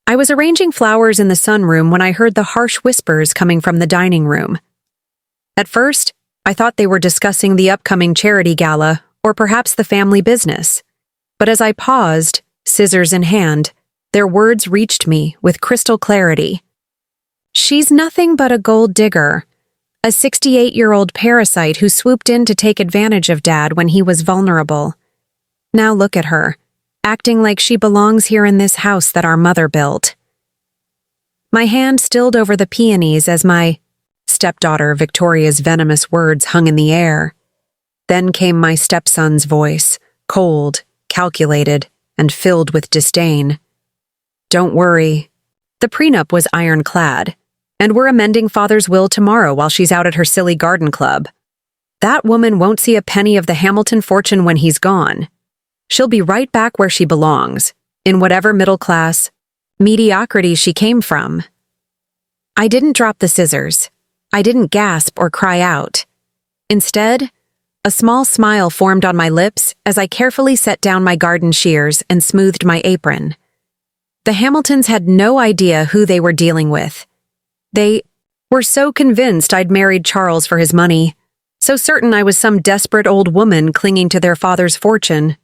I was arranging flowers in the sunroom when I heard the harsh whispers coming from the dining room. At first, I thought they were discussing the upcoming charity gala or perhaps the family business. But as I paused, scissors in hand, their words reached me with crystal clarity. "She's nothing but a gold digger, a 68-year-old parasite who swooped in to take advantage of Dad when he was vulnerable. Now look at her, acting like she belongs here in this house that our mother built." My hand stilled over the peonies as my stepdaughter Victoria's venomous words hung in the air. Then came my stepson's voice, cold, calculated, and filled with disdain. "Don't worry. The prenup was iron-clad, and we're amending Father's will tomorrow while she's out at her silly garden club. That woman won't see a penny of the Hamilton fortune when he's gone. She'll be right back where she belongs, in whatever middle-class mediocrity she came from." I didn't drop the scissors. I didn't gasp or cry out. Instead, a small smile formed on my lips as I carefully set down my garden shears and smoothed my apron. The Hamiltons had no idea who they were dealing with. They were so convinced I'd married Charles for his money, so certain I was some desperate old woman clinging to their father's fortune.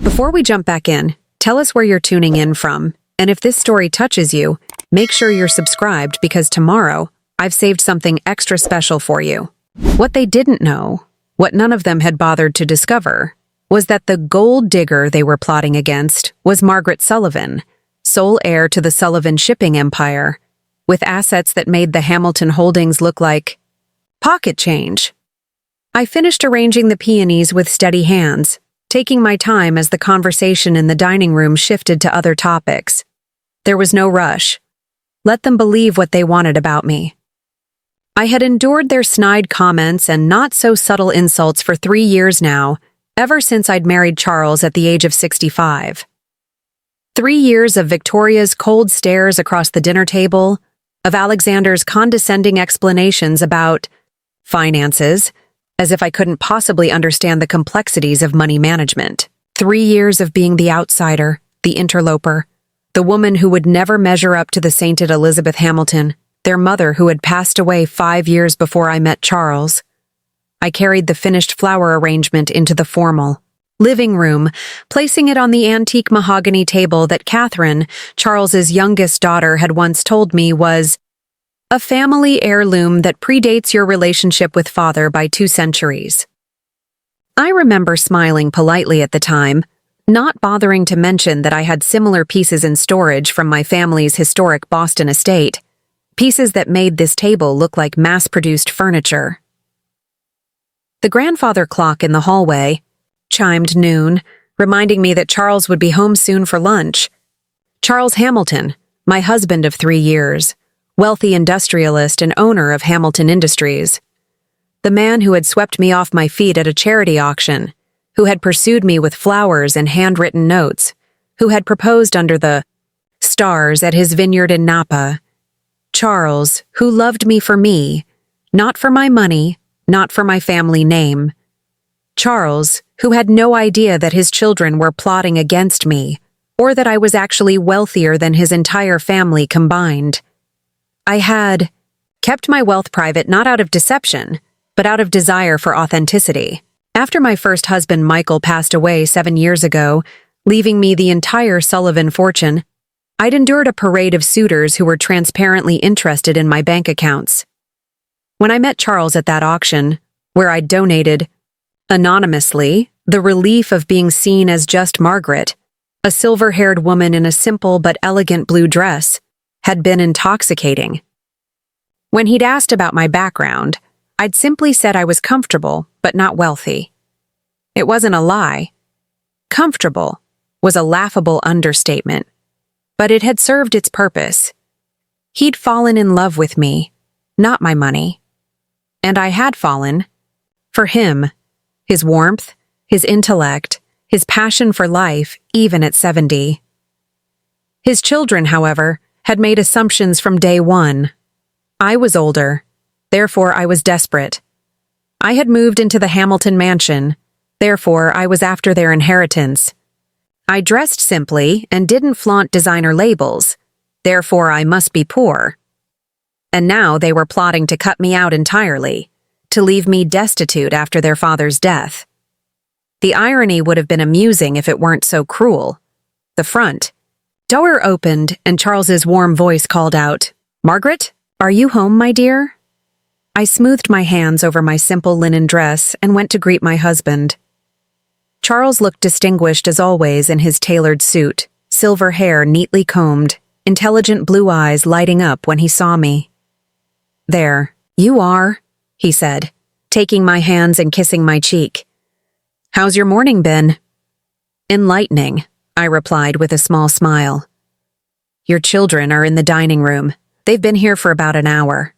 Before we jump back in, tell us where you're tuning in from, and if this story touches you, make sure you're subscribed because tomorrow I've saved something extra special for you. What they didn't know, what none of them had bothered to discover, was that the gold digger they were plotting against was Margaret Sullivan, sole heir to the Sullivan Shipping empire, with assets that made the Hamilton holdings look like pocket change. I finished arranging the peonies with steady hands, taking my time as the conversation in the dining room shifted to other topics. There was no rush. Let them believe what they wanted about me. I had endured their snide comments and not-so-subtle insults for 3 years now, ever since I'd married Charles at the age of 65. 3 years of Victoria's cold stares across the dinner table, of Alexander's condescending explanations about finances, as if I couldn't possibly understand the complexities of money management. 3 years of being the outsider, the interloper, the woman who would never measure up to the sainted Elizabeth Hamilton, their mother who had passed away 5 years before I met Charles. I carried the finished flower arrangement into the formal living room, placing it on the antique mahogany table that Catherine, Charles's youngest daughter, had once told me was a family heirloom that predates your relationship with father by 2 centuries. I remember smiling politely at the time, not bothering to mention that I had similar pieces in storage from my family's historic Boston estate, pieces that made this table look like mass-produced furniture. The grandfather clock in the hallway chimed noon, reminding me that Charles would be home soon for lunch. Charles Hamilton, my husband of 3 years, wealthy industrialist and owner of Hamilton Industries. The man who had swept me off my feet at a charity auction, who had pursued me with flowers and handwritten notes, who had proposed under the stars at his vineyard in Napa. Charles, who loved me, not for my money, not for my family name. Charles, who had no idea that his children were plotting against me, or that I was actually wealthier than his entire family combined. I had kept my wealth private not out of deception, but out of desire for authenticity. After my first husband Michael passed away 7 years ago, leaving me the entire Sullivan fortune, I'd endured a parade of suitors who were transparently interested in my bank accounts. When I met Charles at that auction, where I'd donated, anonymously, the relief of being seen as just Margaret, a silver-haired woman in a simple but elegant blue dress, had been intoxicating. When he'd asked about my background, I'd simply said I was comfortable but not wealthy. It wasn't a lie. Comfortable was a laughable understatement, but it had served its purpose. He'd fallen in love with me, not my money. And I had fallen for him, his warmth, his intellect, his passion for life, even at 70. His children, however, had made assumptions from day one. I was older, therefore I was desperate. I had moved into the Hamilton mansion, therefore I was after their inheritance. I dressed simply and didn't flaunt designer labels, Therefore, I must be poor. And now they were plotting to cut me out entirely, to leave me destitute after their father's death. The irony would have been amusing if it weren't so cruel. The front door opened, and Charles's warm voice called out, "Margaret, are you home, my dear?" I smoothed my hands over my simple linen dress and went to greet my husband. Charles looked distinguished as always in his tailored suit, silver hair neatly combed, intelligent blue eyes lighting up when he saw me. "There, you are," he said, taking my hands and kissing my cheek. "How's your morning been?" "Enlightening," I replied with a small smile. "Your children are in the dining room. They've been here for about an hour."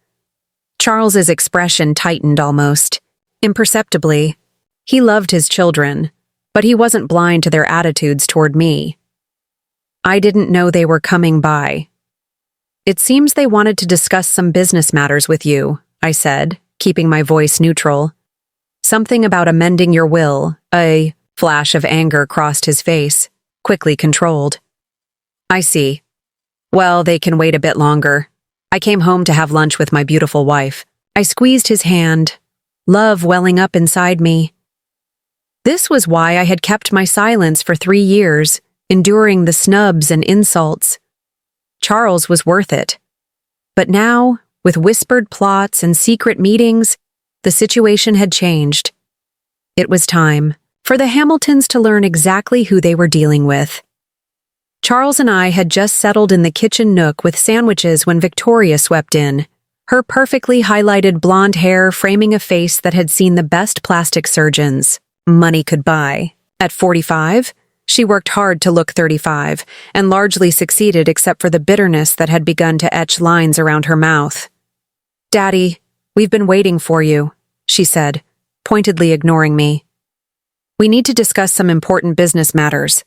Charles's expression tightened almost, imperceptibly. He loved his children, but he wasn't blind to their attitudes toward me. "I didn't know they were coming by." "It seems they wanted to discuss some business matters with you," I said, keeping my voice neutral. "Something about amending your will." A flash of anger crossed his face, quickly controlled. "I see. Well, they can wait a bit longer. I came home to have lunch with my beautiful wife." I squeezed his hand, love welling up inside me. This was why I had kept my silence for 3 years, enduring the snubs and insults. Charles was worth it. But now, with whispered plots and secret meetings, the situation had changed. It was time for the Hamiltons to learn exactly who they were dealing with. Charles and I had just settled in the kitchen nook with sandwiches when Victoria swept in, her perfectly highlighted blonde hair framing a face that had seen the best plastic surgeons money could buy. At 45, she worked hard to look 35, and largely succeeded except for the bitterness that had begun to etch lines around her mouth. "Daddy, we've been waiting for you," she said, pointedly ignoring me. "We need to discuss some important business matters."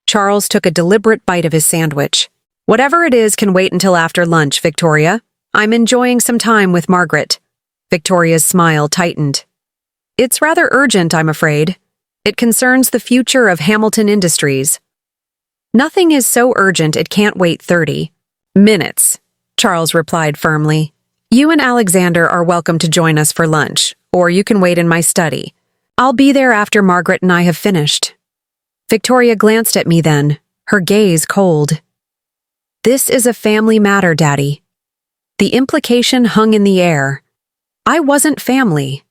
Charles took a deliberate bite of his sandwich. "Whatever it is can wait until after lunch, Victoria. I'm enjoying some time with Margaret." Victoria's smile tightened. "It's rather urgent, I'm afraid. It concerns the future of Hamilton Industries." "Nothing is so urgent it can't wait 30 minutes, Charles replied firmly. "You and Alexander are welcome to join us for lunch, or you can wait in my study. I'll be there after Margaret and I have finished." Victoria glanced at me then, her gaze cold. "This is a family matter, Daddy." The implication hung in the air. I wasn't family.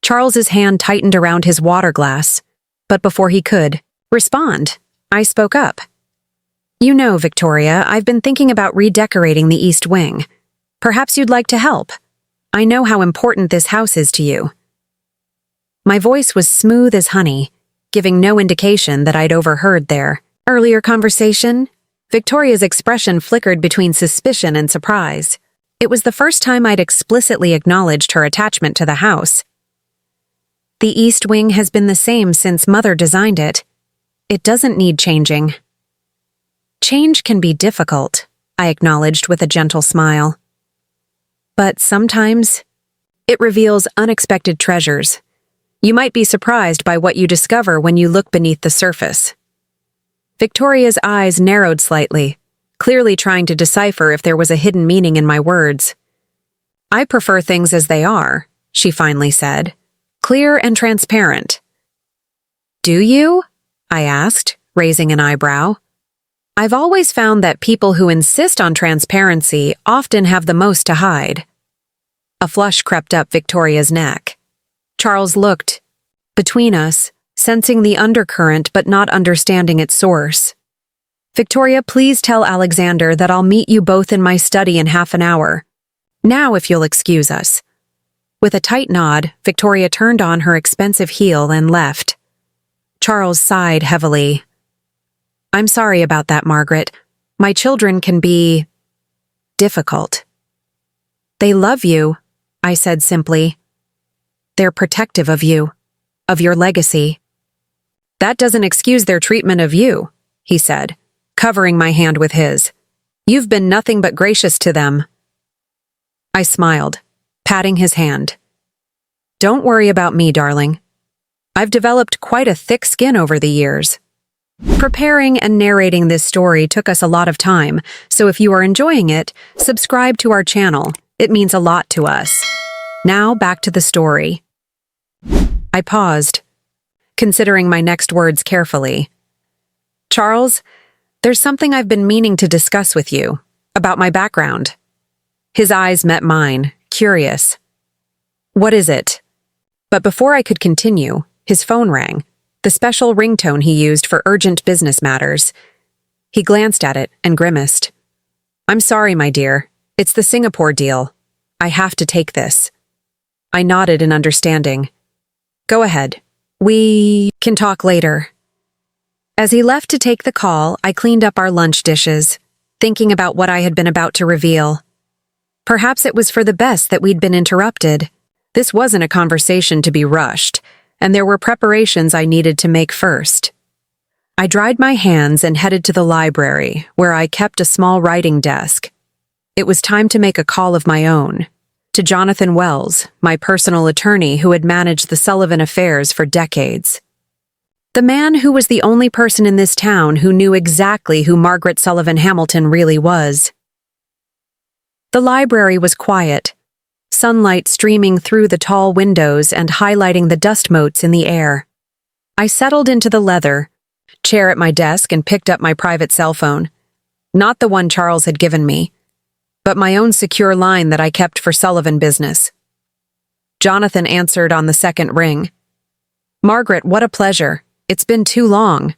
Charles's hand tightened around his water glass, but before he could respond, I spoke up. "You know, Victoria, I've been thinking about redecorating the East Wing. Perhaps you'd like to help. I know how important this house is to you." My voice was smooth as honey, giving no indication that I'd overheard their earlier conversation. Victoria's expression flickered between suspicion and surprise. It was the first time I'd explicitly acknowledged her attachment to the house. "The East Wing has been the same since Mother designed it. It doesn't need changing." "Change can be difficult," I acknowledged with a gentle smile. "But sometimes it reveals unexpected treasures. You might be surprised by what you discover when you look beneath the surface." Victoria's eyes narrowed slightly, clearly trying to decipher if there was a hidden meaning in my words. "I prefer things as they are," she finally said, "clear and transparent." "Do you?" I asked, raising an eyebrow. "I've always found that people who insist on transparency often have the most to hide." A flush crept up Victoria's neck. Charles looked between us, sensing the undercurrent but not understanding its source. "Victoria, please tell Alexander that I'll meet you both in my study in half an hour. Now, if you'll excuse us." With a tight nod, Victoria turned on her expensive heel and left. Charles sighed heavily. "I'm sorry about that, Margaret. My children can be difficult." "They love you," I said simply. "They're protective of you, of your legacy." "That doesn't excuse their treatment of you," he said, covering my hand with his. "You've been nothing but gracious to them." I smiled, patting his hand. "Don't worry about me, darling. I've developed quite a thick skin over the years." Preparing and narrating this story took us a lot of time, so if you are enjoying it, subscribe to our channel. It means a lot to us. Now back to the story. I paused, considering my next words carefully. Charles, there's something I've been meaning to discuss with you, about my background. His eyes met mine, curious. What is it? But before I could continue, his phone rang, the special ringtone he used for urgent business matters. He glanced at it and grimaced. I'm sorry, my dear. It's the Singapore deal. I have to take this. I nodded in understanding. Go ahead. We can talk later. As he left to take the call, I cleaned up our lunch dishes, thinking about what I had been about to reveal. Perhaps it was for the best that we'd been interrupted. This wasn't a conversation to be rushed, and there were preparations I needed to make first. I dried my hands and headed to the library, where I kept a small writing desk. It was time to make a call of my own, to Jonathan Wells, my personal attorney who had managed the Sullivan affairs for decades. The man who was the only person in this town who knew exactly who Margaret Sullivan Hamilton really was. The library was quiet, sunlight streaming through the tall windows and highlighting the dust motes in the air. I settled into the leather chair at my desk and picked up my private cell phone. Not the one Charles had given me, but my own secure line that I kept for Sullivan business. Jonathan answered on the second ring. Margaret, what a pleasure. It's been too long.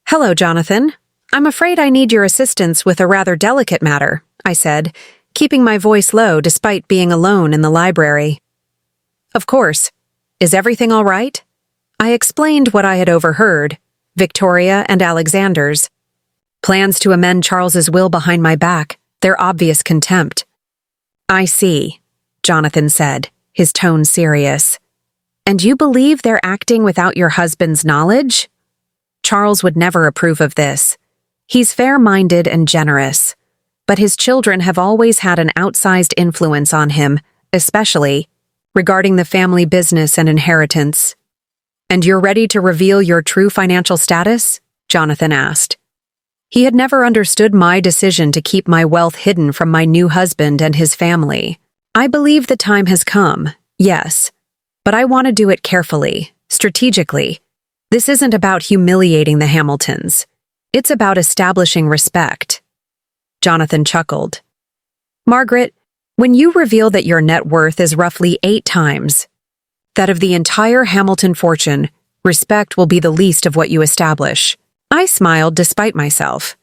Hello, Jonathan. I'm afraid I need your assistance with a rather delicate matter, I said, keeping my voice low despite being alone in the library. Of course. Is everything all right? I explained what I had overheard, Victoria and Alexander's. Plans to amend Charles's will behind my back, their obvious contempt. I see, Jonathan said, his tone serious. And you believe they're acting without your husband's knowledge? Charles would never approve of this. He's fair-minded and generous, but his children have always had an outsized influence on him, especially regarding the family business and inheritance. And you're ready to reveal your true financial status? Jonathan asked. He had never understood my decision to keep my wealth hidden from my new husband and his family. I believe the time has come, yes, but I want to do it carefully, strategically. This isn't about humiliating the Hamiltons. It's about establishing respect. Jonathan chuckled. Margaret, when you reveal that your net worth is roughly 8 times that of the entire Hamilton fortune, respect will be the least of what you establish. I smiled despite myself.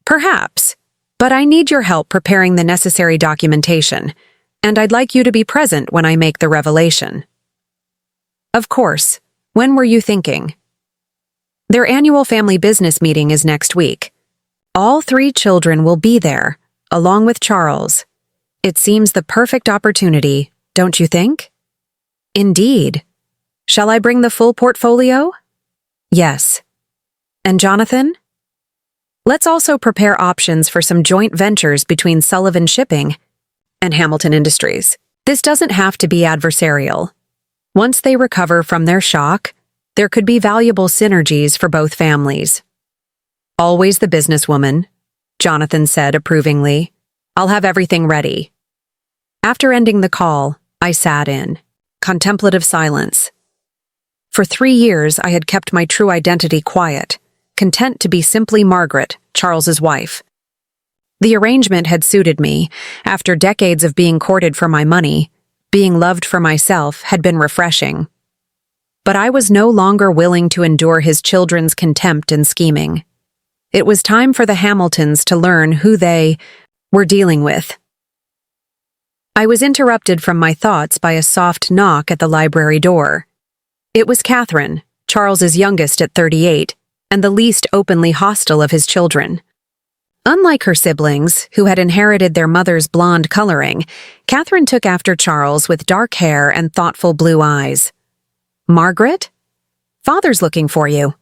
Perhaps, but I need your help preparing the necessary documentation, and I'd like you to be present when I make the revelation. Of course. When were you thinking? Their annual family business meeting is next week. All 3 children will be there, along with Charles. It seems the perfect opportunity, don't you think? Indeed. Shall I bring the full portfolio? Yes. And Jonathan? Let's also prepare options for some joint ventures between Sullivan Shipping and Hamilton Industries. This doesn't have to be adversarial. Once they recover from their shock, there could be valuable synergies for both families. Always the businesswoman, Jonathan said approvingly. I'll have everything ready. After ending the call, I sat in contemplative silence. For 3 years, I had kept my true identity quiet, content to be simply Margaret, Charles's wife. The arrangement had suited me. After decades of being courted for my money, being loved for myself had been refreshing. But I was no longer willing to endure his children's contempt and scheming. It was time for the Hamiltons to learn who they were dealing with. I was interrupted from my thoughts by a soft knock at the library door. It was Catherine, Charles's youngest at 38, and the least openly hostile of his children. Unlike her siblings, who had inherited their mother's blonde coloring, Catherine took after Charles with dark hair and thoughtful blue eyes. Margaret? Father's looking for you.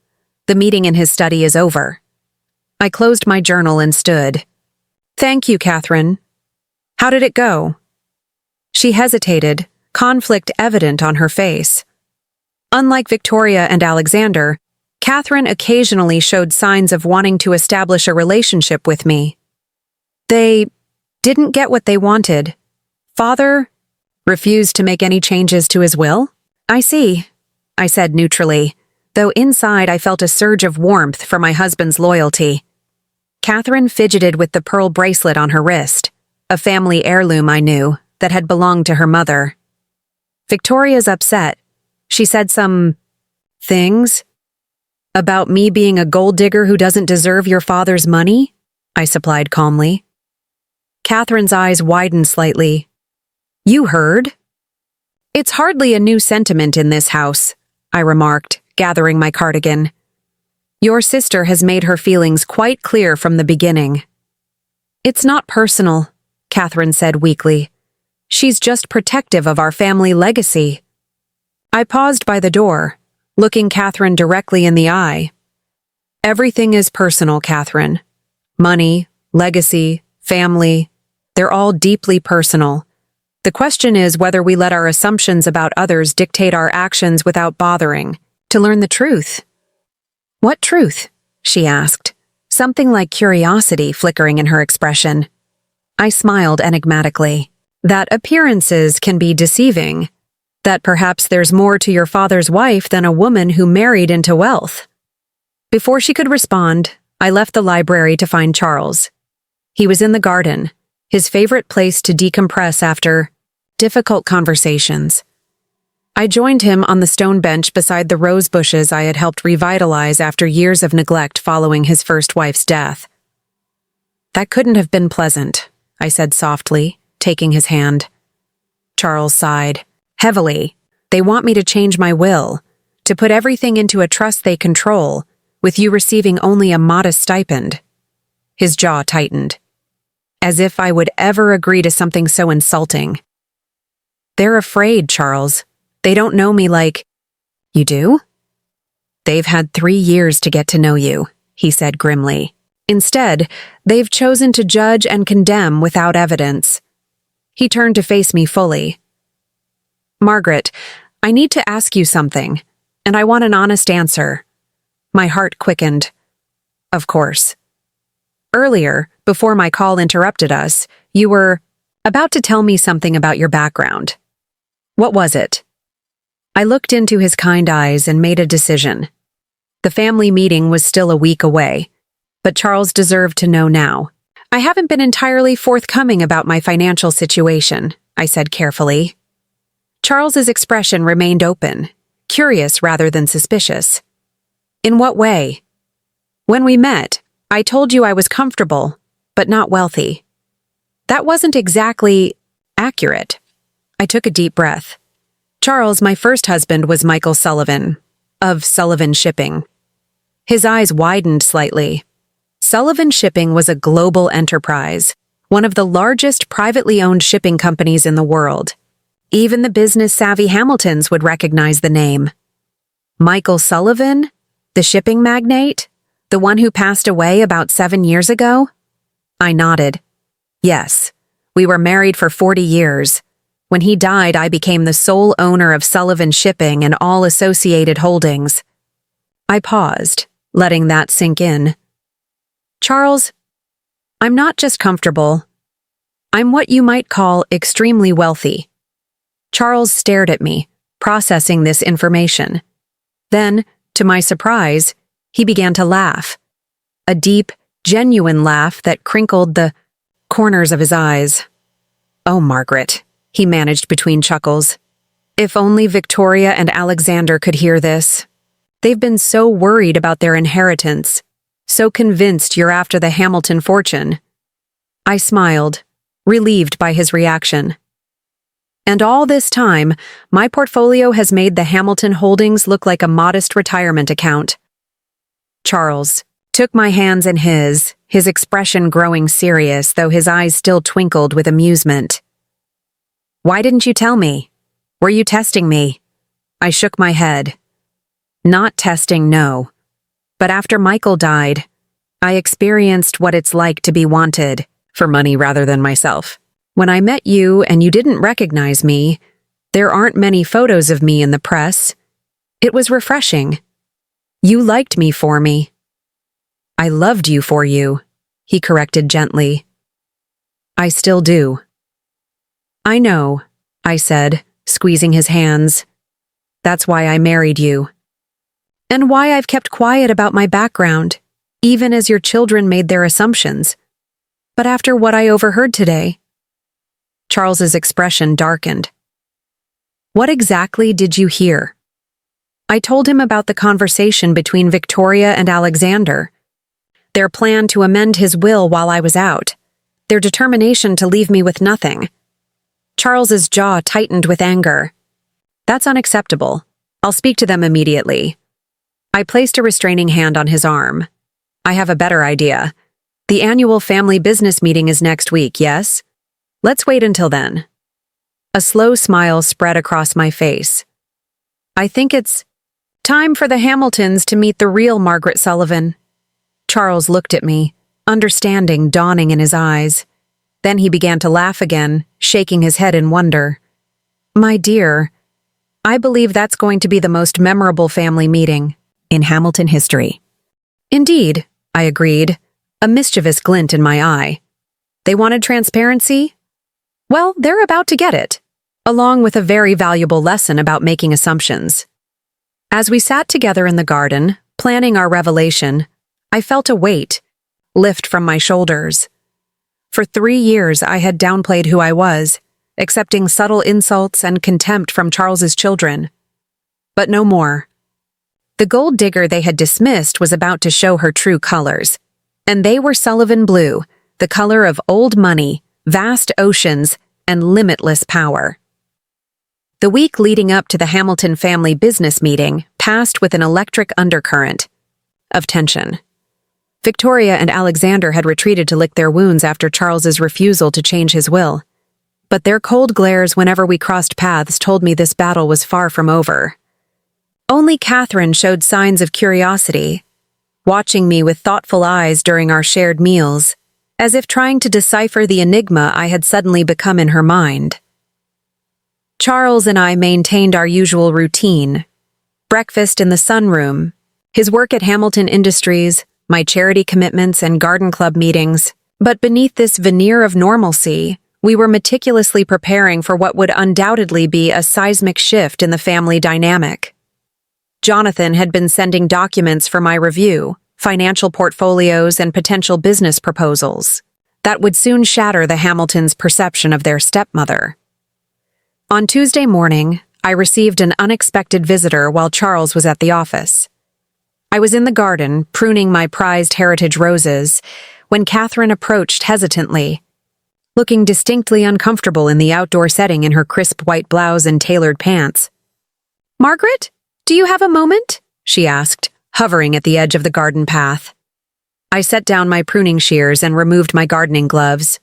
The meeting in his study is over. I closed my journal and stood. Thank you, Catherine. How did it go? She hesitated, conflict evident on her face. Unlike Victoria and Alexander, Catherine occasionally showed signs of wanting to establish a relationship with me. They didn't get what they wanted. Father refused to make any changes to his will? I see, I said neutrally, though inside I felt a surge of warmth for my husband's loyalty. Catherine fidgeted with the pearl bracelet on her wrist, a family heirloom I knew that had belonged to her mother. Victoria's upset. She said some things about me being a gold digger who doesn't deserve your father's money, I supplied calmly. Catherine's eyes widened slightly. You heard? It's hardly a new sentiment in this house, I remarked, gathering my cardigan. Your sister has made her feelings quite clear from the beginning. It's not personal, Catherine said weakly. She's just protective of our family legacy. I paused by the door, looking Catherine directly in the eye. Everything is personal, Catherine. Money, legacy, family, they're all deeply personal. The question is whether we let our assumptions about others dictate our actions without bothering to learn the truth. What truth? She asked, something like curiosity flickering in her expression. I smiled enigmatically. That appearances can be deceiving. That perhaps there's more to your father's wife than a woman who married into wealth. Before she could respond, I left the library to find Charles. He was in the garden, his favorite place to decompress after difficult conversations. I joined him on the stone bench beside the rose bushes I had helped revitalize after years of neglect following his first wife's death. That couldn't have been pleasant, I said softly, taking his hand. Charles sighed. Heavily. They want me to change my will, to put everything into a trust they control, with you receiving only a modest stipend. His jaw tightened. As if I would ever agree to something so insulting. They're afraid, Charles. They don't know me like... You do? They've had 3 years to get to know you, he said grimly. Instead, they've chosen to judge and condemn without evidence. He turned to face me fully. Margaret, I need to ask you something, and I want an honest answer. My heart quickened. Of course. Earlier, before my call interrupted us, you were about to tell me something about your background. What was it? I looked into his kind eyes and made a decision. The family meeting was still a week away, but Charles deserved to know now. I haven't been entirely forthcoming about my financial situation, I said carefully. Charles's expression remained open, curious rather than suspicious. In what way? When we met, I told you I was comfortable, but not wealthy. That wasn't exactly accurate. I took a deep breath. Charles, my first husband, was Michael Sullivan, of Sullivan Shipping. His eyes widened slightly. Sullivan Shipping was a global enterprise, one of the largest privately owned shipping companies in the world. Even the business-savvy Hamiltons would recognize the name. Michael Sullivan? The shipping magnate? The one who passed away about 7 years ago? I nodded. Yes, we were married for 40 years. When he died, I became the sole owner of Sullivan Shipping and all associated holdings. I paused, letting that sink in. Charles, I'm not just comfortable. I'm what you might call extremely wealthy. Charles stared at me, processing this information. Then, to my surprise, he began to laugh. A deep, genuine laugh that crinkled the corners of his eyes. Oh, Margaret, he managed between chuckles. If only Victoria and Alexander could hear this. They've been so worried about their inheritance, so convinced you're after the Hamilton fortune. I smiled, relieved by his reaction. And all this time, my portfolio has made the Hamilton holdings look like a modest retirement account. Charles took my hands in his expression growing serious, though his eyes still twinkled with amusement. Why didn't you tell me? Were you testing me? I shook my head. Not testing, no. But after Michael died, I experienced what it's like to be wanted, for money rather than myself. When I met you and you didn't recognize me, there aren't many photos of me in the press. It was refreshing. You liked me for me. I loved you for you, he corrected gently. I still do. I know, I said, squeezing his hands. That's why I married you. And why I've kept quiet about my background, even as your children made their assumptions. But after what I overheard today, Charles's expression darkened. What exactly did you hear? I told him about the conversation between Victoria and Alexander, their plan to amend his will while I was out, their determination to leave me with nothing. Charles's jaw tightened with anger. That's unacceptable. I'll speak to them immediately. I placed a restraining hand on his arm. I have a better idea. The annual family business meeting is next week, yes? Let's wait until then. A slow smile spread across my face. I think it's time for the Hamiltons to meet the real Margaret Sullivan. Charles looked at me, understanding dawning in his eyes. Then he began to laugh again, shaking his head in wonder. My dear, I believe that's going to be the most memorable family meeting in Hamilton history. Indeed, I agreed, a mischievous glint in my eye. They wanted transparency? Well, they're about to get it, along with a very valuable lesson about making assumptions. As we sat together in the garden, planning our revelation, I felt a weight lift from my shoulders. For 3 years, I had downplayed who I was, accepting subtle insults and contempt from Charles's children. But no more. The gold digger they had dismissed was about to show her true colors, and they were Sullivan blue, the color of old money, vast oceans, and limitless power. The week leading up to the Hamilton family business meeting passed with an electric undercurrent of tension. Victoria and Alexander had retreated to lick their wounds after Charles's refusal to change his will. But their cold glares whenever we crossed paths told me this battle was far from over. Only Catherine showed signs of curiosity, watching me with thoughtful eyes during our shared meals, as if trying to decipher the enigma I had suddenly become in her mind. Charles and I maintained our usual routine. Breakfast in the sunroom, his work at Hamilton Industries, my charity commitments and garden club meetings. But beneath this veneer of normalcy, we were meticulously preparing for what would undoubtedly be a seismic shift in the family dynamic. Jonathan had been sending documents for my review, financial portfolios and potential business proposals that would soon shatter the Hamiltons' perception of their stepmother. On Tuesday morning, I received an unexpected visitor while Charles was at the office. I was in the garden, pruning my prized heritage roses, when Catherine approached hesitantly, looking distinctly uncomfortable in the outdoor setting in her crisp white blouse and tailored pants. "Margaret, do you have a moment?" she asked, hovering at the edge of the garden path. I set down my pruning shears and removed my gardening gloves.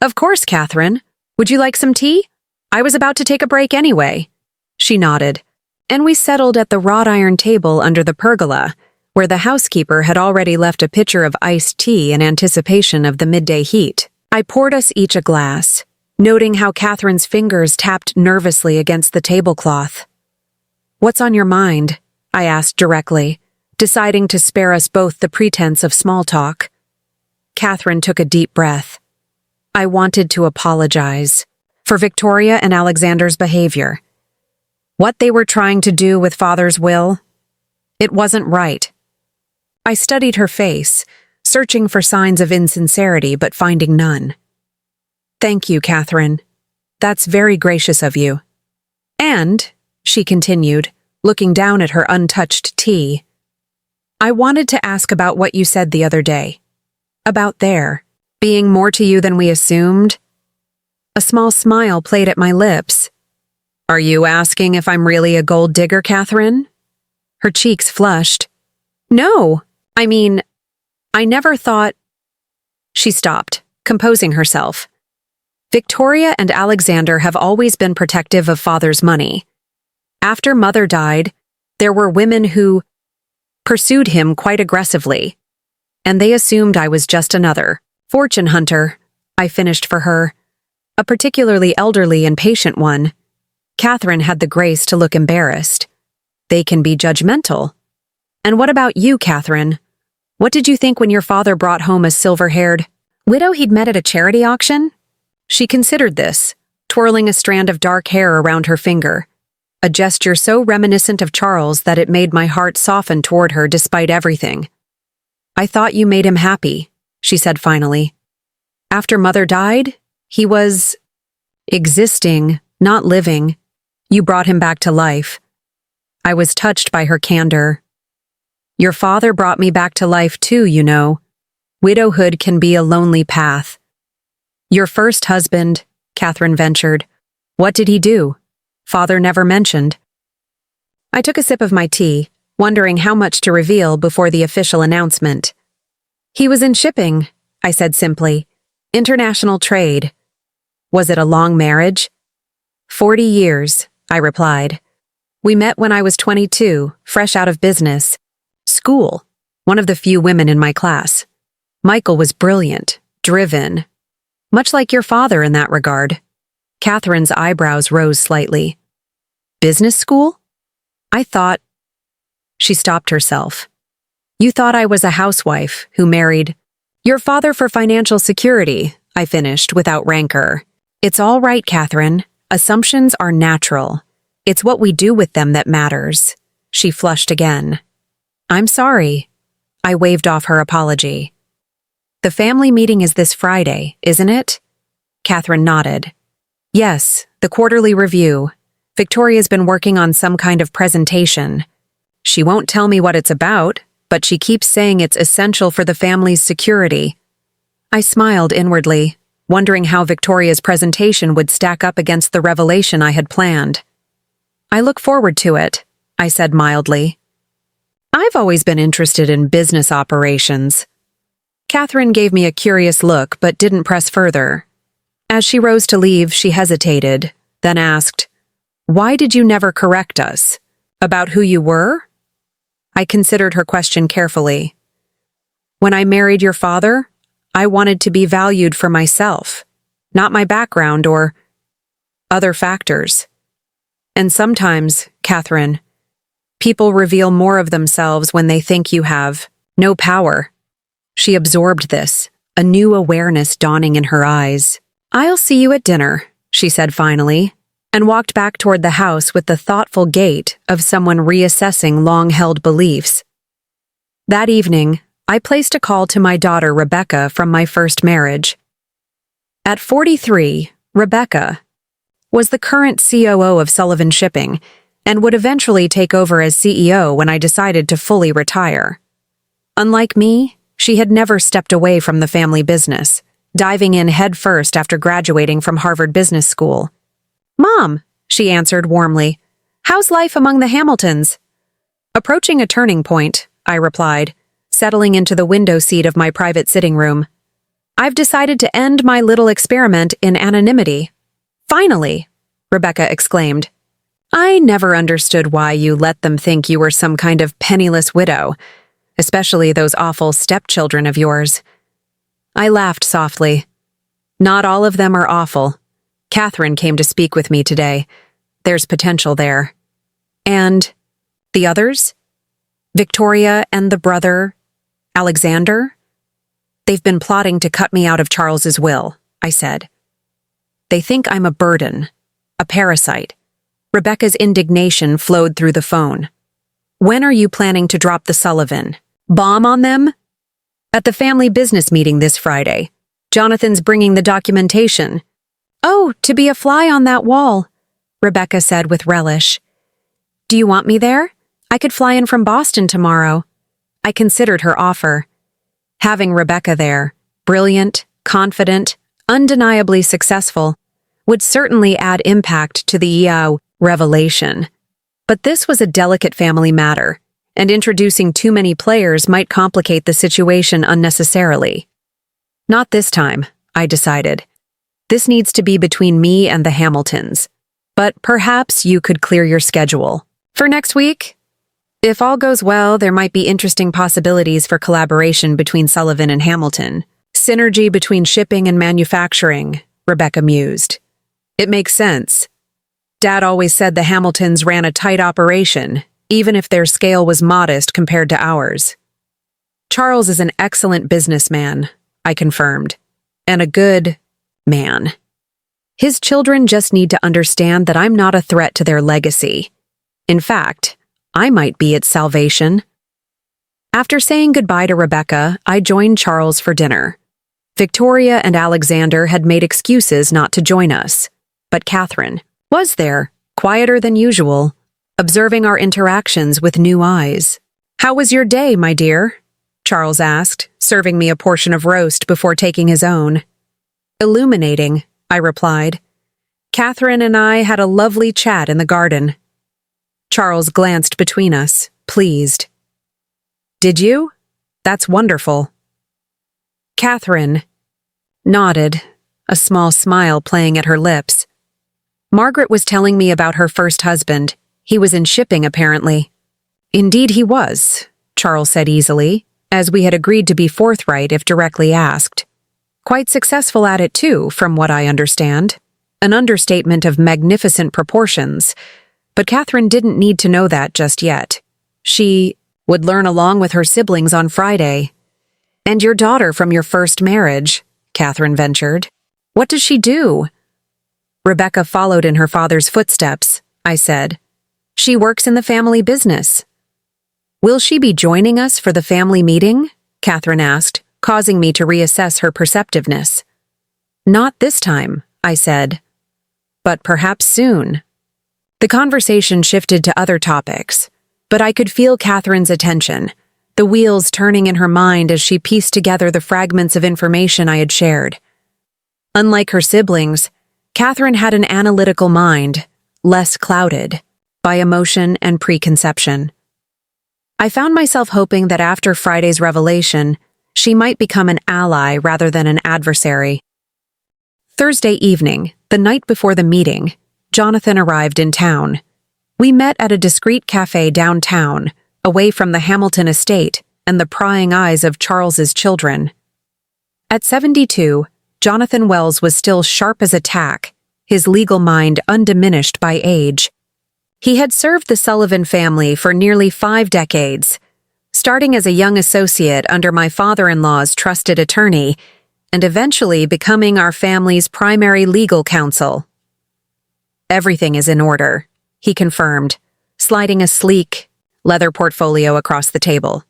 "Of course, Catherine. Would you like some tea? I was about to take a break anyway." She nodded, and we settled at the wrought iron table under the pergola, where the housekeeper had already left a pitcher of iced tea in anticipation of the midday heat. I poured us each a glass, noting how Catherine's fingers tapped nervously against the tablecloth. "What's on your mind?" I asked directly, deciding to spare us both the pretense of small talk. Catherine took a deep breath. I wanted to apologize for Victoria and Alexander's behavior. What they were trying to do with Father's will, it wasn't right. I studied her face, searching for signs of insincerity but finding none. "Thank you, Catherine. That's very gracious of you. And," she continued, looking down at her untouched tea, "I wanted to ask about what you said the other day. About there being more to you than we assumed." A small smile played at my lips. "Are you asking if I'm really a gold digger, Catherine?" Her cheeks flushed. "No, I mean, I never thought—" She stopped, composing herself. "Victoria and Alexander have always been protective of Father's money. After Mother died, there were women who pursued him quite aggressively, and they assumed I was just another fortune hunter," I finished for her. "A particularly elderly and patient one." Catherine had the grace to look embarrassed. "They can be judgmental. And what about you, Catherine? What did you think when your father brought home a silver-haired widow he'd met at a charity auction? She considered this, twirling a strand of dark hair around her finger, a gesture so reminiscent of Charles that it made my heart soften toward her despite everything. I thought you made him happy, she said finally. After Mother died, he was existing, not living. You brought him back to life. I was touched by her candor. Your father brought me back to life too, you know. Widowhood can be a lonely path. Your first husband, Catherine ventured. What did he do? Father never mentioned. I took a sip of my tea, wondering how much to reveal before the official announcement. He was in shipping, I said simply. International trade. Was it a long marriage? 40 years, I replied. We met when I was 22, fresh out of business. School, one of the few women in my class. Michael was brilliant, driven. Much like your father in that regard. Catherine's eyebrows rose slightly. Business school? I thought... She stopped herself. You thought I was a housewife who married... Your father for financial security, I finished without rancor. It's all right, Catherine. Assumptions are natural. It's what we do with them that matters. She flushed again. I'm sorry. I waved off her apology. The family meeting is this Friday, isn't it? Catherine nodded. Yes, the quarterly review. Victoria's been working on some kind of presentation. She won't tell me what it's about, but she keeps saying it's essential for the family's security. I smiled inwardly, wondering how Victoria's presentation would stack up against the revelation I had planned. I look forward to it, I said mildly. I've always been interested in business operations. Catherine gave me a curious look but didn't press further. As she rose to leave, she hesitated, then asked, Why did you never correct us? About who you were? I considered her question carefully. When I married your father, I wanted to be valued for myself, not my background or other factors. And sometimes, Catherine, people reveal more of themselves when they think you have no power. She absorbed this, a new awareness dawning in her eyes. I'll see you at dinner, she said finally, and walked back toward the house with the thoughtful gait of someone reassessing long-held beliefs. That evening, I placed a call to my daughter Rebecca from my first marriage. At 43, Rebecca was the current COO of Sullivan Shipping and would eventually take over as CEO when I decided to fully retire. Unlike me, she had never stepped away from the family business, diving in headfirst after graduating from Harvard Business School. Mom, she answered warmly, how's life among the Hamiltons? Approaching a turning point, I replied, settling into the window seat of my private sitting room. I've decided to end my little experiment in anonymity. Finally, Rebecca exclaimed. I never understood why you let them think you were some kind of penniless widow, especially those awful stepchildren of yours. I laughed softly. Not all of them are awful. Catherine came to speak with me today. There's potential there. And the others? Victoria and the brother, Alexander? They've been plotting to cut me out of Charles's will, I said. They think I'm a burden, a parasite. Rebecca's indignation flowed through the phone. When are you planning to drop the Sullivan? Bomb on them? At the family business meeting this Friday. Jonathan's bringing the documentation. Oh, to be a fly on that wall, Rebecca said with relish. Do you want me there? I could fly in from Boston tomorrow. I considered her offer. Having Rebecca there, brilliant, confident, undeniably successful, would certainly add impact to the revelation. But this was a delicate family matter, and introducing too many players might complicate the situation unnecessarily. Not this time, I decided. This needs to be between me and the Hamiltons. But perhaps you could clear your schedule. For next week? If all goes well, there might be interesting possibilities for collaboration between Sullivan and Hamilton. Synergy between shipping and manufacturing, Rebecca mused. It makes sense. Dad always said the Hamiltons ran a tight operation, even if their scale was modest compared to ours. Charles is an excellent businessman, I confirmed, and a good man. His children just need to understand that I'm not a threat to their legacy. In fact, I might be its salvation. After saying goodbye to Rebecca, I joined Charles for dinner. Victoria and Alexander had made excuses not to join us, but Catherine was there, quieter than usual, observing our interactions with new eyes. "How was your day, my dear?" Charles asked, serving me a portion of roast before taking his own. "Illuminating," I replied. "Catherine and I had a lovely chat in the garden." Charles glanced between us, pleased. "Did you? That's wonderful." Catherine nodded, a small smile playing at her lips. "Margaret was telling me about her first husband. He was in shipping, apparently." "Indeed he was," Charles said easily, as we had agreed to be forthright if directly asked. "Quite successful at it, too, from what I understand. An understatement of magnificent proportions. But Catherine didn't need to know that just yet. She would learn along with her siblings on Friday. "And your daughter from your first marriage," Catherine ventured. "What does she do?" "Rebecca followed in her father's footsteps," I said. "She works in the family business." "Will she be joining us for the family meeting?" Catherine asked, causing me to reassess her perceptiveness. "Not this time," I said. "But perhaps soon." The conversation shifted to other topics, but I could feel Catherine's attention, the wheels turning in her mind as she pieced together the fragments of information I had shared. Unlike her siblings, Catherine had an analytical mind, less clouded by emotion and preconception. I found myself hoping that after Friday's revelation, she might become an ally rather than an adversary. Thursday evening, the night before the meeting, Jonathan arrived in town. We met at a discreet cafe downtown, away from the Hamilton estate and the prying eyes of Charles's children. At 72, Jonathan Wells was still sharp as a tack, his legal mind undiminished by age. He had served the Sullivan family for nearly 5 decades, starting as a young associate under my father-in-law's trusted attorney, and eventually becoming our family's primary legal counsel. "Everything is in order," he confirmed, sliding a sleek leather portfolio across the table.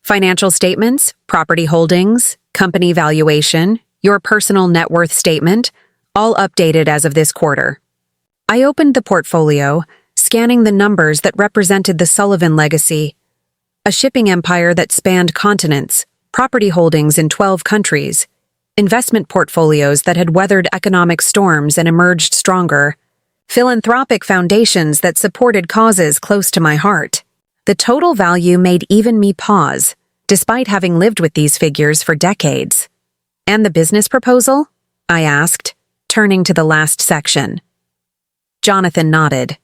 "Financial statements, property holdings, company valuation, your personal net worth statement, all updated as of this quarter." I opened the portfolio, scanning the numbers that represented the Sullivan legacy, a shipping empire that spanned continents, property holdings in 12 countries, investment portfolios that had weathered economic storms and emerged stronger, philanthropic foundations that supported causes close to my heart. The total value made even me pause, despite having lived with these figures for decades. "And the business proposal?" I asked, turning to the last section. Jonathan nodded.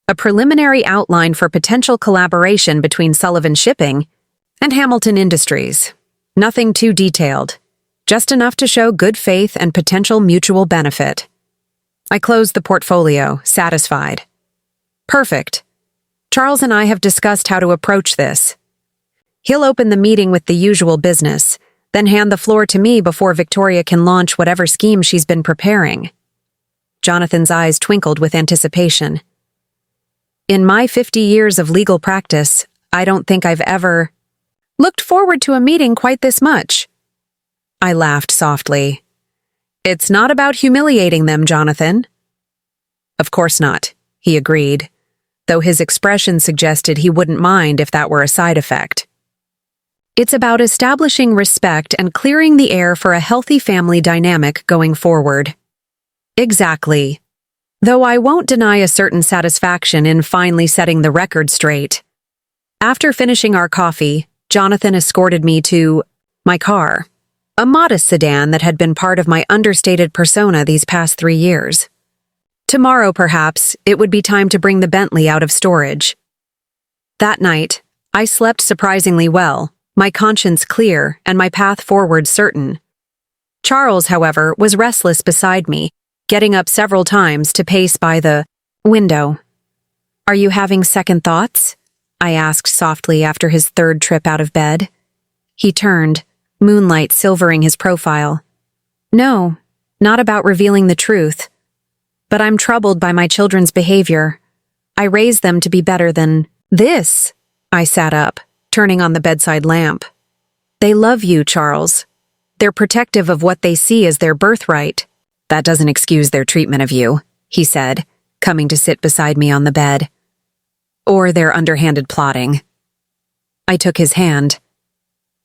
"A preliminary outline for potential collaboration between Sullivan Shipping and Hamilton Industries. Nothing too detailed, just enough to show good faith and potential mutual benefit." I closed the portfolio, satisfied. "Perfect. Charles and I have discussed how to approach this. He'll open the meeting with the usual business, then hand the floor to me before Victoria can launch whatever scheme she's been preparing." Jonathan's eyes twinkled with anticipation. "In my 50 years of legal practice, I don't think I've ever looked forward to a meeting quite this much." I laughed softly. "It's not about humiliating them, Jonathan." "Of course not," he agreed, though his expression suggested he wouldn't mind if that were a side effect. "It's about establishing respect and clearing the air for a healthy family dynamic going forward." "Exactly. Though I won't deny a certain satisfaction in finally setting the record straight." After finishing our coffee, Jonathan escorted me to my car, a modest sedan that had been part of my understated persona these past 3 years. Tomorrow, perhaps, it would be time to bring the Bentley out of storage. That night, I slept surprisingly well, my conscience clear and my path forward certain. Charles, however, was restless beside me, getting up several times to pace by the window. Are you having second thoughts? I asked softly after his third trip out of bed. He turned, moonlight silvering his profile. No, not about revealing the truth. But I'm troubled by my children's behavior. I raised them to be better than this. I sat up, turning on the bedside lamp. They love you, Charles. They're protective of what they see as their birthright. That doesn't excuse their treatment of you, he said, coming to sit beside me on the bed. Or their underhanded plotting. I took his hand.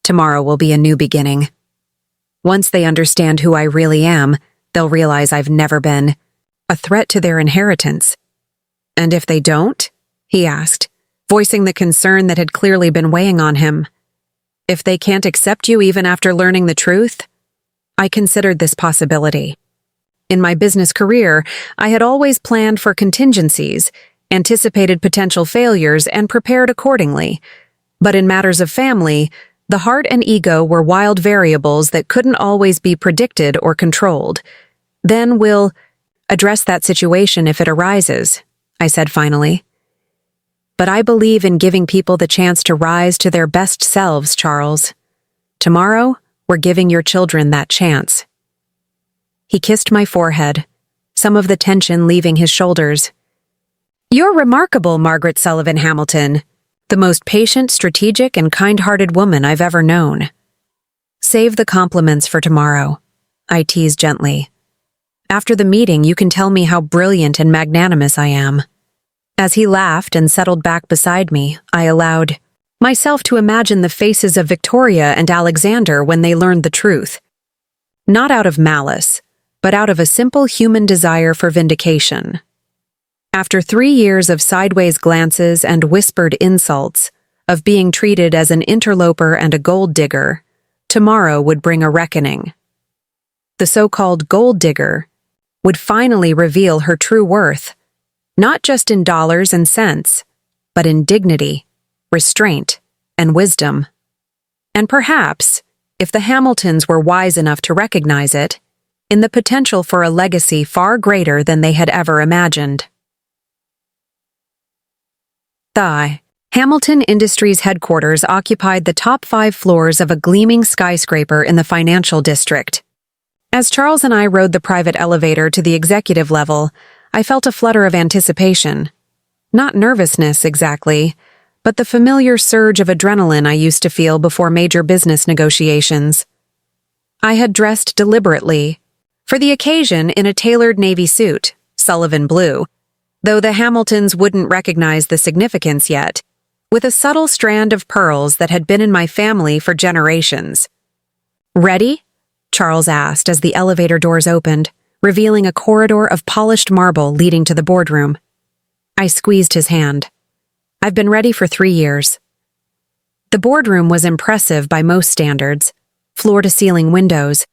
Tomorrow will be a new beginning. Once they understand who I really am, they'll realize I've never been a threat to their inheritance. And if they don't? He asked, voicing the concern that had clearly been weighing on him. If they can't accept you even after learning the truth? I considered this possibility. In my business career, I had always planned for contingencies, anticipated potential failures, and prepared accordingly. But in matters of family, the heart and ego were wild variables that couldn't always be predicted or controlled. Then we'll address that situation if it arises, I said finally. But I believe in giving people the chance to rise to their best selves, Charles. Tomorrow, we're giving your children that chance. He kissed my forehead, some of the tension leaving his shoulders. You're remarkable, Margaret Sullivan Hamilton. The most patient, strategic, and kind-hearted woman I've ever known. Save the compliments for tomorrow, I teased gently. After the meeting, you can tell me how brilliant and magnanimous I am. As he laughed and settled back beside me, I allowed myself to imagine the faces of Victoria and Alexander when they learned the truth. Not out of malice, but out of a simple human desire for vindication. After 3 years of sideways glances and whispered insults, of being treated as an interloper and a gold digger, tomorrow would bring a reckoning. The so-called gold digger would finally reveal her true worth, not just in dollars and cents, but in dignity, restraint, and wisdom. And perhaps, if the Hamiltons were wise enough to recognize it, in the potential for a legacy far greater than they had ever imagined. Hamilton Industries headquarters occupied the top 5 floors of a gleaming skyscraper in the financial district. As Charles and I rode the private elevator to the executive level, I felt a flutter of anticipation. Not nervousness, exactly, but the familiar surge of adrenaline I used to feel before major business negotiations. I had dressed deliberately, for the occasion in a tailored navy suit, Sullivan blue, though the Hamiltons wouldn't recognize the significance yet, with a subtle strand of pearls that had been in my family for generations. Ready? Charles asked as the elevator doors opened, revealing a corridor of polished marble leading to the boardroom. I squeezed his hand. I've been ready for 3 years. The boardroom was impressive by most standards, floor-to-ceiling windows,